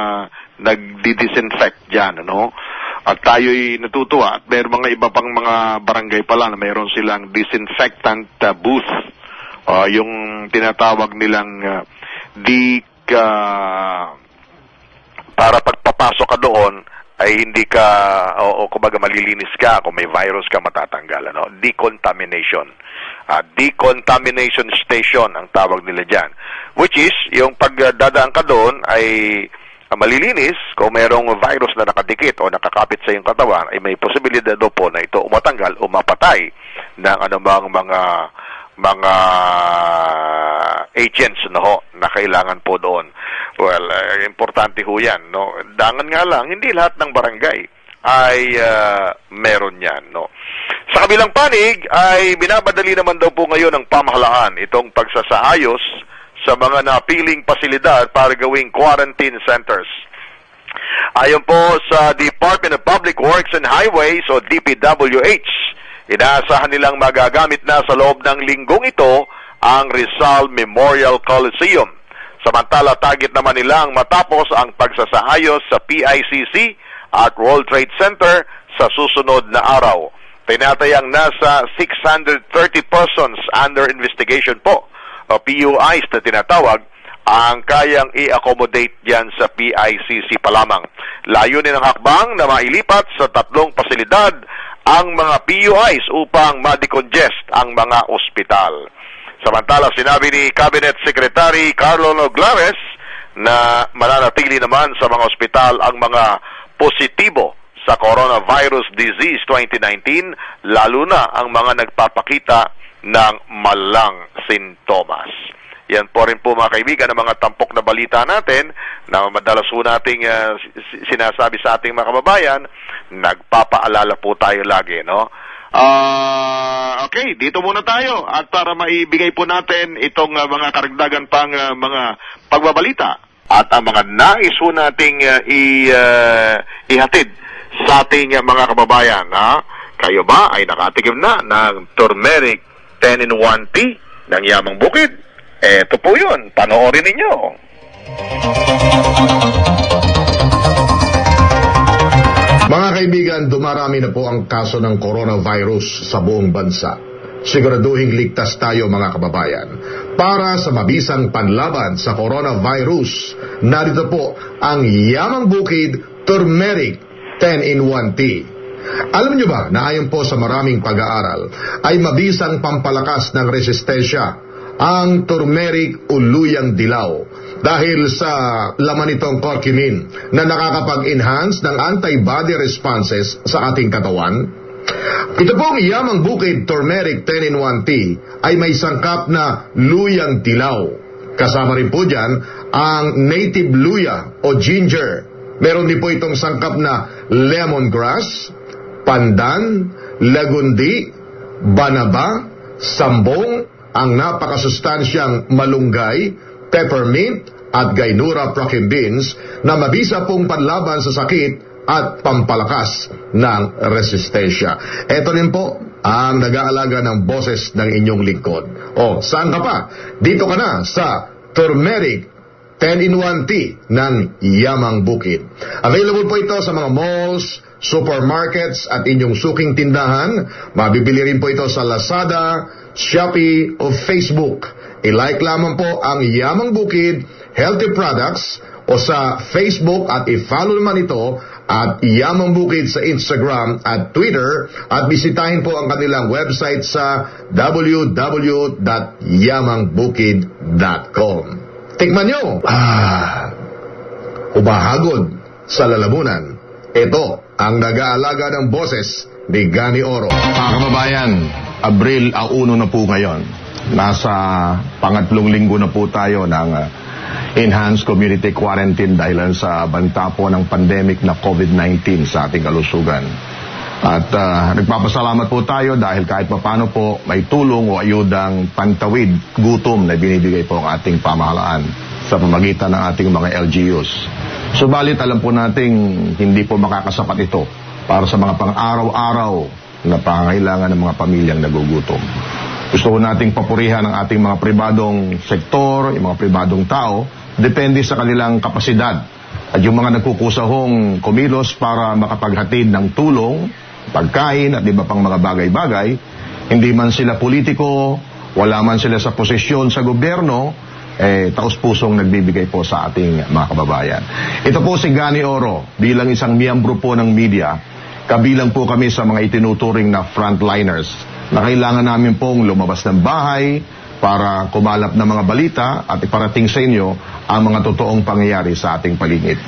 nagdi-disinfect dyan, no? At tayo'y natutuwa at may mga iba pang mga barangay pala na mayroon silang disinfectant booth, yung tinatawag nilang para pagpapasok ka doon ay hindi ka o kumbaga malilinis ka, kung may virus ka matatanggal, ano? Decontamination. Decontamination station ang tawag nila dyan, which is yung pagdadaan ka doon ay malilinis. Kung mayroong virus na nakadikit o nakakapit sa iyong katawan, ay may posibilidad do po na ito umatanggal o mapatay ng anumang mga agents, no, na kailangan po doon. Well, importante ho yan, no. Dangan nga lang, hindi lahat ng barangay ay meron yan, no. Sa kabilang panig ay binabadali naman daw po ngayon ng pamahalaan itong pagsasaayos sa mga napiling pasilidad para gawing quarantine centers. Ayon po sa Department of Public Works and Highways o DPWH, inaasahan nilang magagamit na sa loob ng linggong ito ang Rizal Memorial Coliseum. Samantala, target naman nilang matapos ang pagsasaayos sa PICC at World Trade Center sa susunod na araw. Tinatayang nasa 630 persons under investigation po, o PUIs na tinatawag, ang kayang i-accommodate diyan sa PICC pa lamang. Layunin ng hakbang na mailipat sa 3 pasilidad ang mga PUIs upang ma-decongest ang mga ospital. Samantala, sinabi ni Cabinet Secretary Carlo Noglares na mananatili naman sa mga ospital ang mga positibo sa coronavirus disease 2019, lalo na ang mga nagpapakita ng malang sintomas. Yan po rin po mga kaibigan ang mga tampok na balita natin na madalas po nating sinasabi sa ating mga kababayan. Nagpapaalala po tayo lagi, no? Okay, dito muna tayo at para maibigay po natin itong mga karagdagan pang mga pagbabalita at ang mga nais po nating ihatid sa ating mga kababayan. Kayo ba ay nakatikim na ng turmeric 10-in-1 tea ng Yamang Bukid? Eto po yun, panoorin ninyo. Mga kaibigan, dumarami na po ang kaso ng coronavirus sa buong bansa. Siguraduhin ligtas tayo mga kababayan. Para sa mabisang panlaban sa coronavirus, narito po ang Yamang Bukid Turmeric 10-in-1 tea. Alam nyo ba na ayon po sa maraming pag-aaral ay mabisang pampalakas ng resistensya ang turmeric o luyang dilaw dahil sa laman nitong curcumin na nakakapag-enhance ng antibody responses sa ating katawan? Ito pong Yamang Bukid Turmeric 10-in-1 tea ay may sangkap na luyang dilaw. Kasama rin po dyan ang native luya o ginger. Meron din po itong sangkap na lemongrass, pandan, lagundi, banaba, sambong, ang napakasustansyang malunggay, peppermint at gainura prokimbins na mabisa pong panlaban sa sakit at pampalakas ng resistensya. Ito rin po ang nag-aalaga ng boses ng inyong lingkod. O, saan ka pa? Dito ka na sa Turmeric 10-in-1 tea ng Yamang Bukid. Available po ito sa mga malls, supermarkets at inyong suking tindahan. Mabibili rin po ito sa Lazada, Shopee o Facebook. I-like lamang po ang Yamang Bukid Healthy Products o sa Facebook at i-follow naman ito at Yamang Bukid sa Instagram at Twitter at bisitahin po ang kanilang website sa www.yamangbukid.com. Tikman nyo! Umahagod sa lalamunan. Ito ang nag-aalaga ng boses ni Gani Oro. Mga kababayan, Abril 1 na po ngayon. Nasa pangatlong linggo na po tayo ng enhanced community quarantine dahil sa banta po ng pandemic na COVID-19 sa ating kalusugan. At nagpapasalamat po tayo dahil kahit papano po may tulong o ayudang pantawid gutom na binibigay po ang ating pamahalaan sa pamagitan ng ating mga LGUs. Subalit alam po nating hindi po makakasapat ito para sa mga pang-araw-araw na pangangailangan ng mga pamilyang nagugutom. Gusto ko nating papurihan ang ating mga pribadong sektor, yung mga pribadong tao, depende sa kanilang kapasidad. At yung mga nagkukusahong kumilos para makapaghatid ng tulong, pagkain at iba pang mga bagay-bagay, hindi man sila politiko, wala man sila sa posisyon sa gobyerno, taos-pusong nagbibigay po sa ating mga kababayan. Ito po si Gani Oro, bilang isang miyembro po ng media, kabilang po kami sa mga itinuturing na frontliners na kailangan namin pong lumabas ng bahay para kumalap ng mga balita at iparating sa inyo ang mga totoong pangyayari sa ating paligid.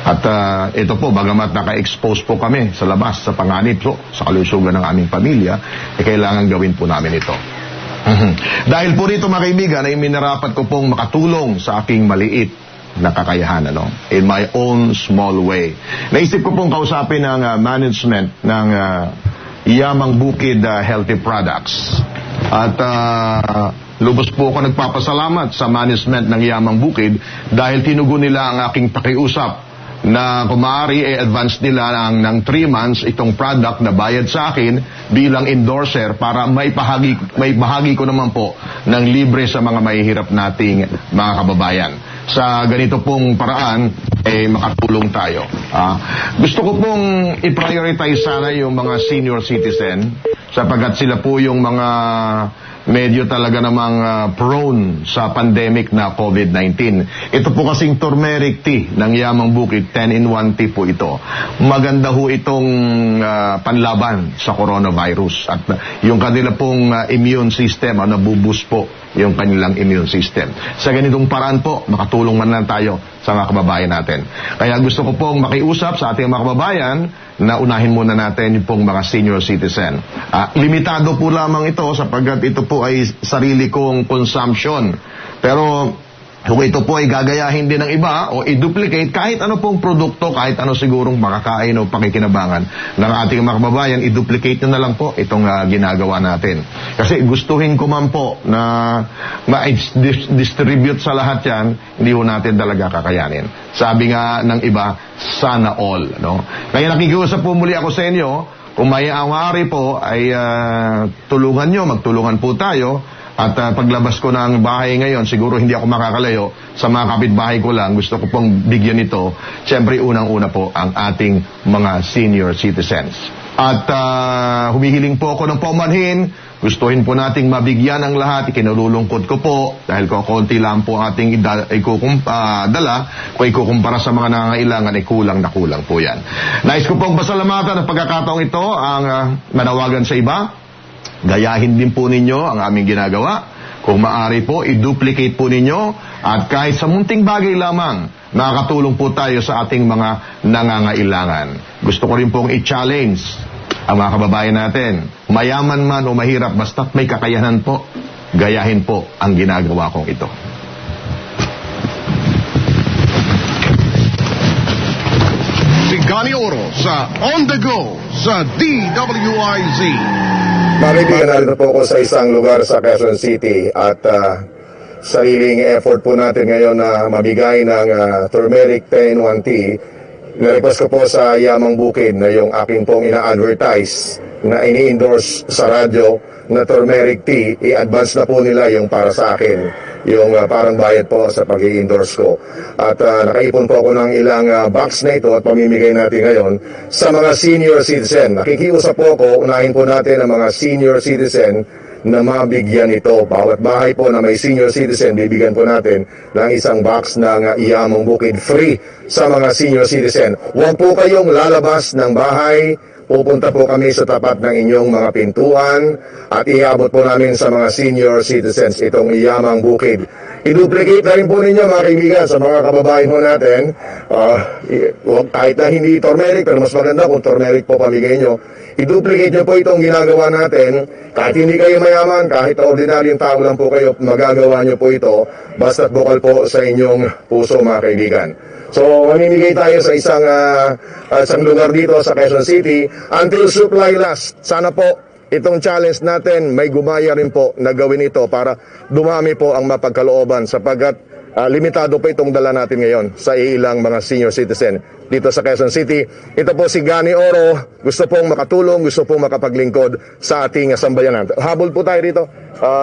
At ito po, bagamat naka-expose po kami sa labas, sa panganib po, sa kalusugan ng aming pamilya, kailangan gawin po namin ito. Dahil po rito mga kaibigan, ay minarapat ko pong makatulong sa aking maliit na kakayahan, in my own small way. Naisip ko pong kausapin ang management ng Yamang Bukid Healthy Products. At lubos po ako nagpapasalamat sa management ng Yamang Bukid dahil tinugon nila ang aking pakiusap na kung maaari advance nila ng 3 months itong product na bayad sa akin bilang endorser para may bahagi ko naman po ng libre sa mga mahihirap nating mga kababayan. Sa ganito pong paraan, makatulong tayo. Gusto ko pong i-prioritize sana yung mga senior citizen sapagkat sila po yung mga medyo talaga namang prone sa pandemic na COVID-19. Ito po kasing turmeric tea ng Yamang Bukid, 10-in-1 tea po ito. Maganda ho itong panlaban sa coronavirus at yung kanila pong immune system, nabuboost po yung kanilang immune system. Sa ganitong paraan po, makatulong man lang tayo sa mga kababayan natin. Kaya gusto ko pong makiusap sa ating mga kababayan na unahin muna natin yung pong mga senior citizen. Limitado po lamang ito sapagkat ito po ay sarili kong consumption. Pero kung ito po ay gagayahin din ng iba o i-duplicate kahit ano pong produkto, kahit ano sigurong makakain o pakikinabangan ng ating mga kababayan, i-duplicate na lang po itong ginagawa natin. Kasi gustuhin ko man po na ma-distribute sa lahat yan, hindi ho natin talaga kakayanin. Sabi nga ng iba, sana all. Kaya nakikiusap po muli ako sa inyo, kung may awari po ay tulungan nyo, magtulungan po tayo. At paglabas ko ng bahay ngayon, siguro hindi ako makakalayo. Sa mga kapitbahay ko lang, gusto ko pong bigyan ito. Siyempre, unang-una po ang ating mga senior citizens. At humihiling po ako ng paumanhin. Gustuhin po nating mabigyan ang lahat. Ikinalulungkot ko po dahil konti lang po ating dala. Kung ikukumpara sa mga nangangailangan, kulang na kulang po yan. Nais ko pong pasalamatan ng pagkakataong ito ang manawagan sa iba. Gayahin din po ninyo ang aming ginagawa. Kung maaari po, i-duplicate po ninyo. At kahit sa munting bagay lamang, nakakatulong po tayo sa ating mga nangangailangan. Gusto ko rin pong i-challenge ang mga kababayan natin. Mayaman man o mahirap, basta't may kakayahan po, gayahin po ang ginagawa kong ito. Si Gani Oro sa On The Go sa DWIZ. Kaibigan, narito po ako sa isang lugar sa Quezon City at sariling effort po natin ngayon na mabigay ng turmeric 10-in-1 tea. Nirequest ko po sa Yamang Bukid na yung aking pong ina-advertise na ini-endorse sa radyo na turmeric tea, i-advance na po nila yung para sa akin. yung parang bayad po sa pag-i-endorse ko. At nakaipon po ako ng ilang box na ito at pamimigay natin ngayon sa mga senior citizen. Nakikiusap po ako, unahin po natin ang mga senior citizen na mabigyan ito. Bawat bahay po na may senior citizen, bibigyan po natin ng isang box ng Iyamang Bukid free sa mga senior citizen. Huwag po kayong lalabas ng bahay. Pupunta po kami sa tapat ng inyong mga pintuan at iabot po namin sa mga senior citizens itong Iyamang Bukid. I-duplicate na rin po ninyo mga kaibigan sa mga kababayan po natin. Kahit na hindi turmeric, pero mas maganda kung turmeric po pamigay nyo. I-duplicate nyo po itong ginagawa natin. Kahit hindi kayo mayaman, kahit ordinaryong tao lang po kayo, magagawa nyo po ito. Basta't bukal po sa inyong puso mga kaibigan. So, mamimigay tayo sa isang lugar dito sa Quezon City until supply last. Sana po itong challenge natin may gumaya rin po na gawin ito para dumami po ang mapagkalooban sapagkat limitado po itong dala natin ngayon sa ilang mga senior citizen dito sa Quezon City. Ito po si Gani Oro, gusto pong makatulong, gusto pong makapaglingkod sa ating sambayanan. Habol po tayo dito,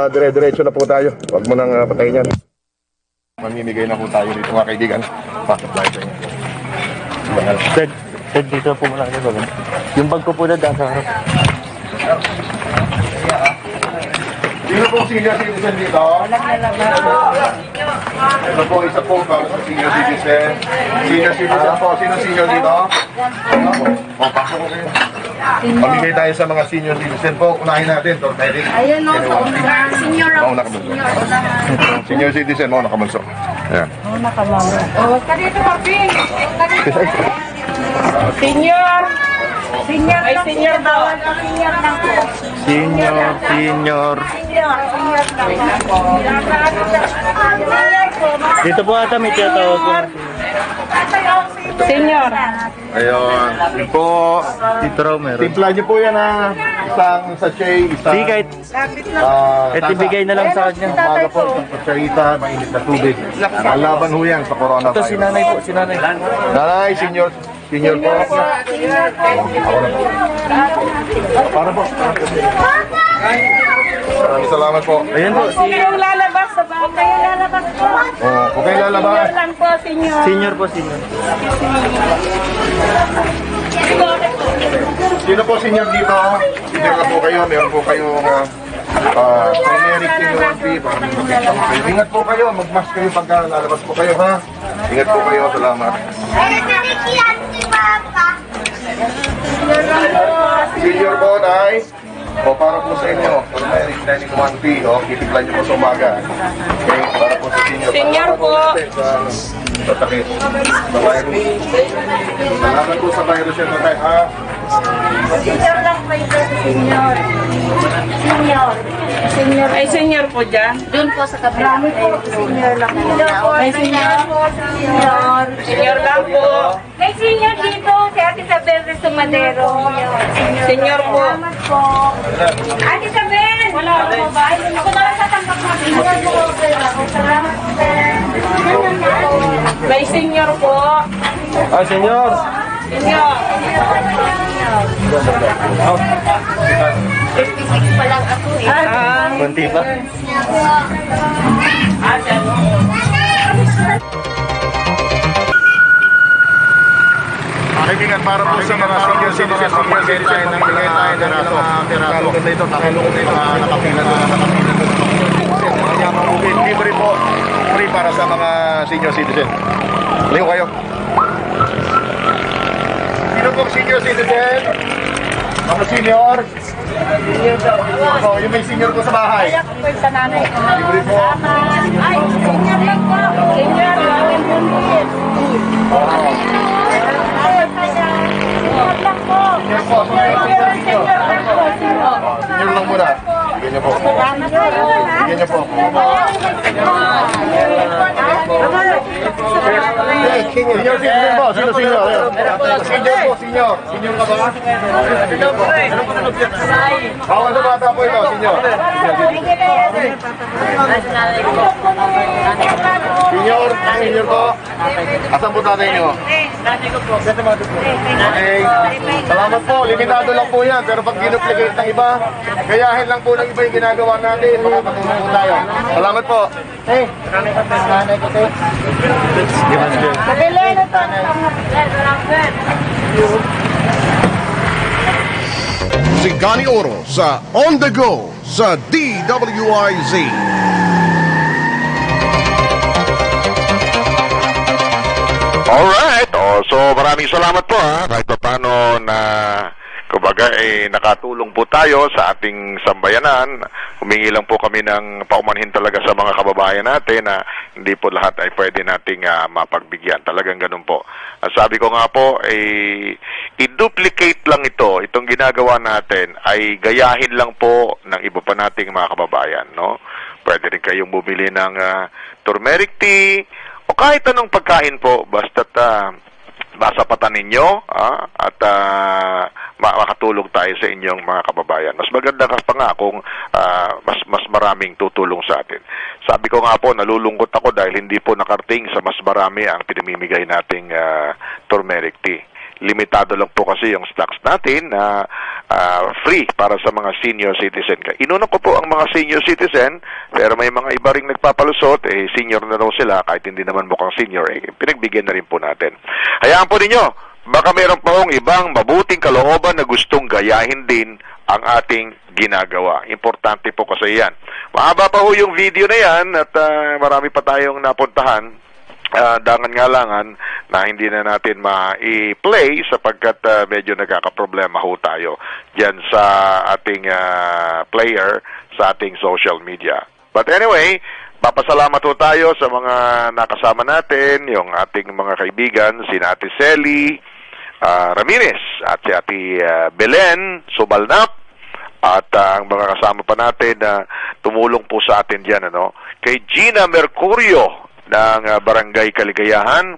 dire-diretso na po tayo. Huwag mo nang patayin yan. Mamimigay na po tayo dito mga kaibigan. Bakit tayo sa inyo? Dad, dito po muna kayo. Yung bag ko po na sa harap. Sino pong senior citizen dito? Ito po, isa po para sa senior citizen. Senior citizen po. Sino senior dito? O, pasok ko kayo. Pamigay tayo sa mga senior citizen po. Unahin natin, Tormeric. Ayun o, sa una. Senior ako. Mauna ka bunso. Senior citizen, mauna ka bunso. Ayan. Mauna ka mama. O, dito papi. Senior. Senior. Ay, senior daw. Senior lang po. Senior. Senior lang po. Dito po ata may tiyatawag po. Senior. Ayun. Yun po. Dito raw meron. Timpla niyo po yan ha. Isang sachet, isang... Sige, kahit ibigay na lang sa kanya. Umaga po, isang sacheta, mainit na tubig. Ang laban ho yan sa coronavirus. Ito si nanay po, si nanay. Nanay, senior po. Para po. Maraming salamat po. Ayan po, Huwag kayong lalabas sa bahay. Huwag kayong lalabas po. Huwag kayong lalabas. Senior lang po, senior. senior po, senior. Sino po senior dito? Senior na po kayo. Meron po kayong turmeric immunity. Ingat po kayo. Mag-mask kayo pagka lalabas po kayo ha. Ingat po kayo. Salamat. Senior po, Nay. O para po sa inyo, turmeric 91P, o kitiglan niyo po sa umaga. Okay, para po sa senior. Senior po. Sa takip. Sa virus. Salamat po sa virus yan, Nay, ha? Senior lang po ito, senior. Senior. Ay, senior po dyan. Doon po sa kabila. Senior lang po. Ay, senior. Senior. Senior lang po. May senior dito, si Ate Isabel Resumadero. Senior po. Salamat po. Ate Isabel! Wala ako ba? Ako na lang sa tambak mo. Senior po. Salamat po. May senior po. Ah, senior. Senior. 56 pa lang ako eh. Kunti pa. Kaibigan, para po sa mga senior citizens, magbigay tayo ng mga piraso. Nakalunod na ito, nakapila doon. Iyamang Bukid, libre po. Free para sa mga senior citizen. Liyo kayo. Sino pong senior citizen? Mga senior? Yung may senior po sa bahay. Kaya ko po sa nanay ko. Libre po. Ay, senior lang po. Senior lang. Senior lang po. Senior po. Senior lang muna. Bigyan niyo po. Bigyan niyo po. Senior citizen po. Sino senior? Senior po, senior. Senior ka ba? Senior po. Bawal sa bata po ito, senior. Senior, senior po. Asan po tatay niyo? Nanay ko po. Okay. Salamat po. Limitado lang po yan. Pero pag dinuplicate ng iba, gayahin lang po ng iba yung ginagawa natin. Makakatulong po tayo. Salamat po. Hey, nanay ko, te. Kabili na to. Si Gani Oro sa On The Go sa DWIZ. Alright. So maraming salamat po kahit pa paano na kumbaga nakatulong po tayo sa ating sambayanan. Humingi lang po kami ng paumanhin talaga sa mga kababayan natin na hindi po lahat ay pwede nating mapagbigyan. Talagang ganun po. Sabi ko nga po, i-duplicate lang itong ginagawa natin ay gayahin lang po ng iba pa nating mga kababayan, no? Pwede rin kayong bumili ng turmeric tea o kahit anong pagkain po, basta't masapatan ninyo at makatulong tayo sa inyong mga kababayan. Mas maganda ka pa nga kung mas maraming tutulong sa atin. Sabi ko nga po, nalulungkot ako dahil hindi po nakarating sa mas marami ang pinamimigay nating turmeric tea. Limitado lang po kasi yung stocks natin na free para sa mga senior citizen. Inuna ko po ang mga senior citizen, pero may mga iba ring nagpapalusot, senior na raw sila, kahit hindi naman mukhang senior, pinagbigyan na rin po natin. Hayaan po ninyo, baka meron pa hong ibang mabuting kalooban na gustong gayahin din ang ating ginagawa. Importante po kasi yan. Mahaba pa ho yung video na yan at marami pa tayong napuntahan. Dangan nga langan na hindi na natin ma-i-play sapagkat medyo nagkakaproblema ho tayo dyan sa ating player sa ating social media. But anyway, papasalamat ho tayo sa mga nakasama natin, yung ating mga kaibigan, si Ate Selly Ramirez at si Ate Belen Subalnap at ang mga kasama pa natin na tumulong po sa atin dyan, kay Gina Mercurio ng Barangay Kaligayahan,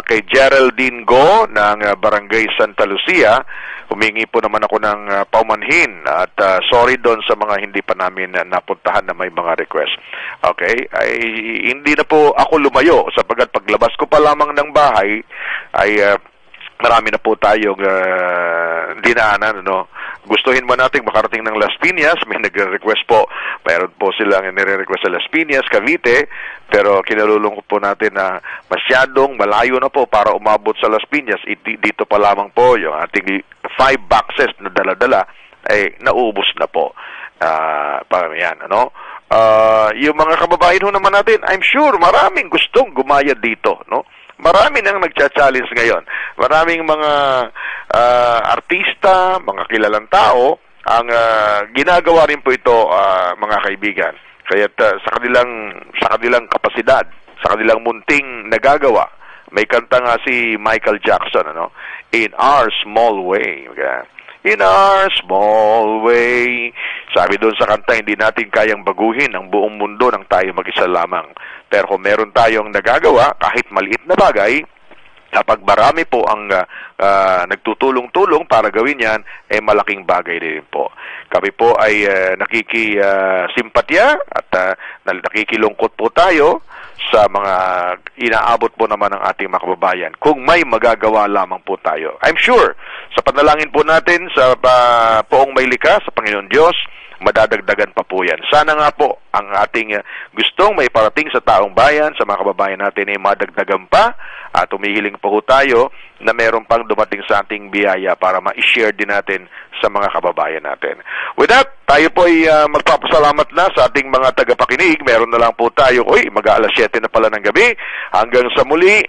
kay Geraldine Go ng Barangay Santa Lucia. Humingi po naman ako ng paumanhin at sorry doon sa mga hindi pa namin napuntahan na may mga request. Okay? Ay, hindi na po ako lumayo sapagkat paglabas ko pa lamang ng bahay ay marami na po tayong dinaanan, Gustuhin mo natin makarating ng Las Piñas, may nagre-request po. Mayroon po silang nire-request sa Las Piñas, Cavite, pero kinalulungkot po natin na masyadong malayo na po para umabot sa Las Piñas. Dito pa lamang po yung ating 5 boxes na dala-dala ay naubos na po. Yan, yung mga kababayan ho naman natin, I'm sure maraming gustong gumaya dito, Marami nang nagcha-challenge ngayon. Maraming mga artista, mga kilalang tao, ang ginagawa rin po ito, mga kaibigan. Kaya sa kanilang kapasidad, sa kanilang munting nagagawa, may kanta nga si Michael Jackson, In Our Small Way. Okay? In our small way. Sabi doon sa kanta, hindi natin kayang baguhin ang buong mundo nang tayo mag-isa lamang. Pero kung meron tayong nagagawa, kahit maliit na bagay, kapag marami po ang nagtutulong-tulong para gawin yan, malaking bagay din po. Kami po ay nakikisimpatya at nakikilungkot po tayo sa mga inaabot po naman ng ating mga kababayan. Kung may magagawa lamang po tayo. I'm sure, sa panalangin po natin sa poong may likha, sa Panginoon Diyos, madadagdagan pa po yan. Sana nga po ang ating gustong may parating sa taong bayan, sa mga kababayan natin ay madagdagan pa at umihiling po tayo na meron pang dumating sa ating biyaya para ma-share din natin sa mga kababayan natin. With that, tayo po ay magpapasalamat na sa ating mga tagapakinig. Meron na lang po tayo, mag-aalas 7 na pala ng gabi. Hanggang sa muli,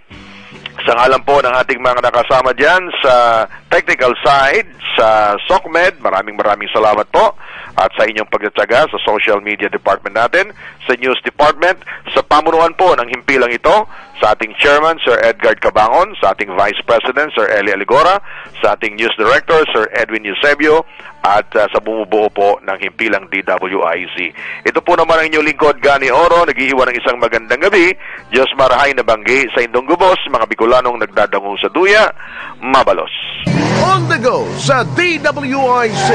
sa ngalan po ng ating mga nakasama dyan sa technical side, sa SOCMED, maraming salamat po. At sa inyong pagtatsaga sa social media department natin, sa news department, sa pamunuan po ng himpilang ito, sa ating chairman, Sir Edgar Cabangon, sa ating vice president, Sir Eli Aligora, sa ating news director, Sir Edwin Eusebio, at sa bumubuo po ng himpilang DWIZ. Ito po naman ang inyong lingkod, Gani Oro, nag-iiwan ng isang magandang gabi. Diyos marahay na banggi sa indong gubos, mga Bicolanong nagdadango sa duya, mabalos. On the go sa DWIZ.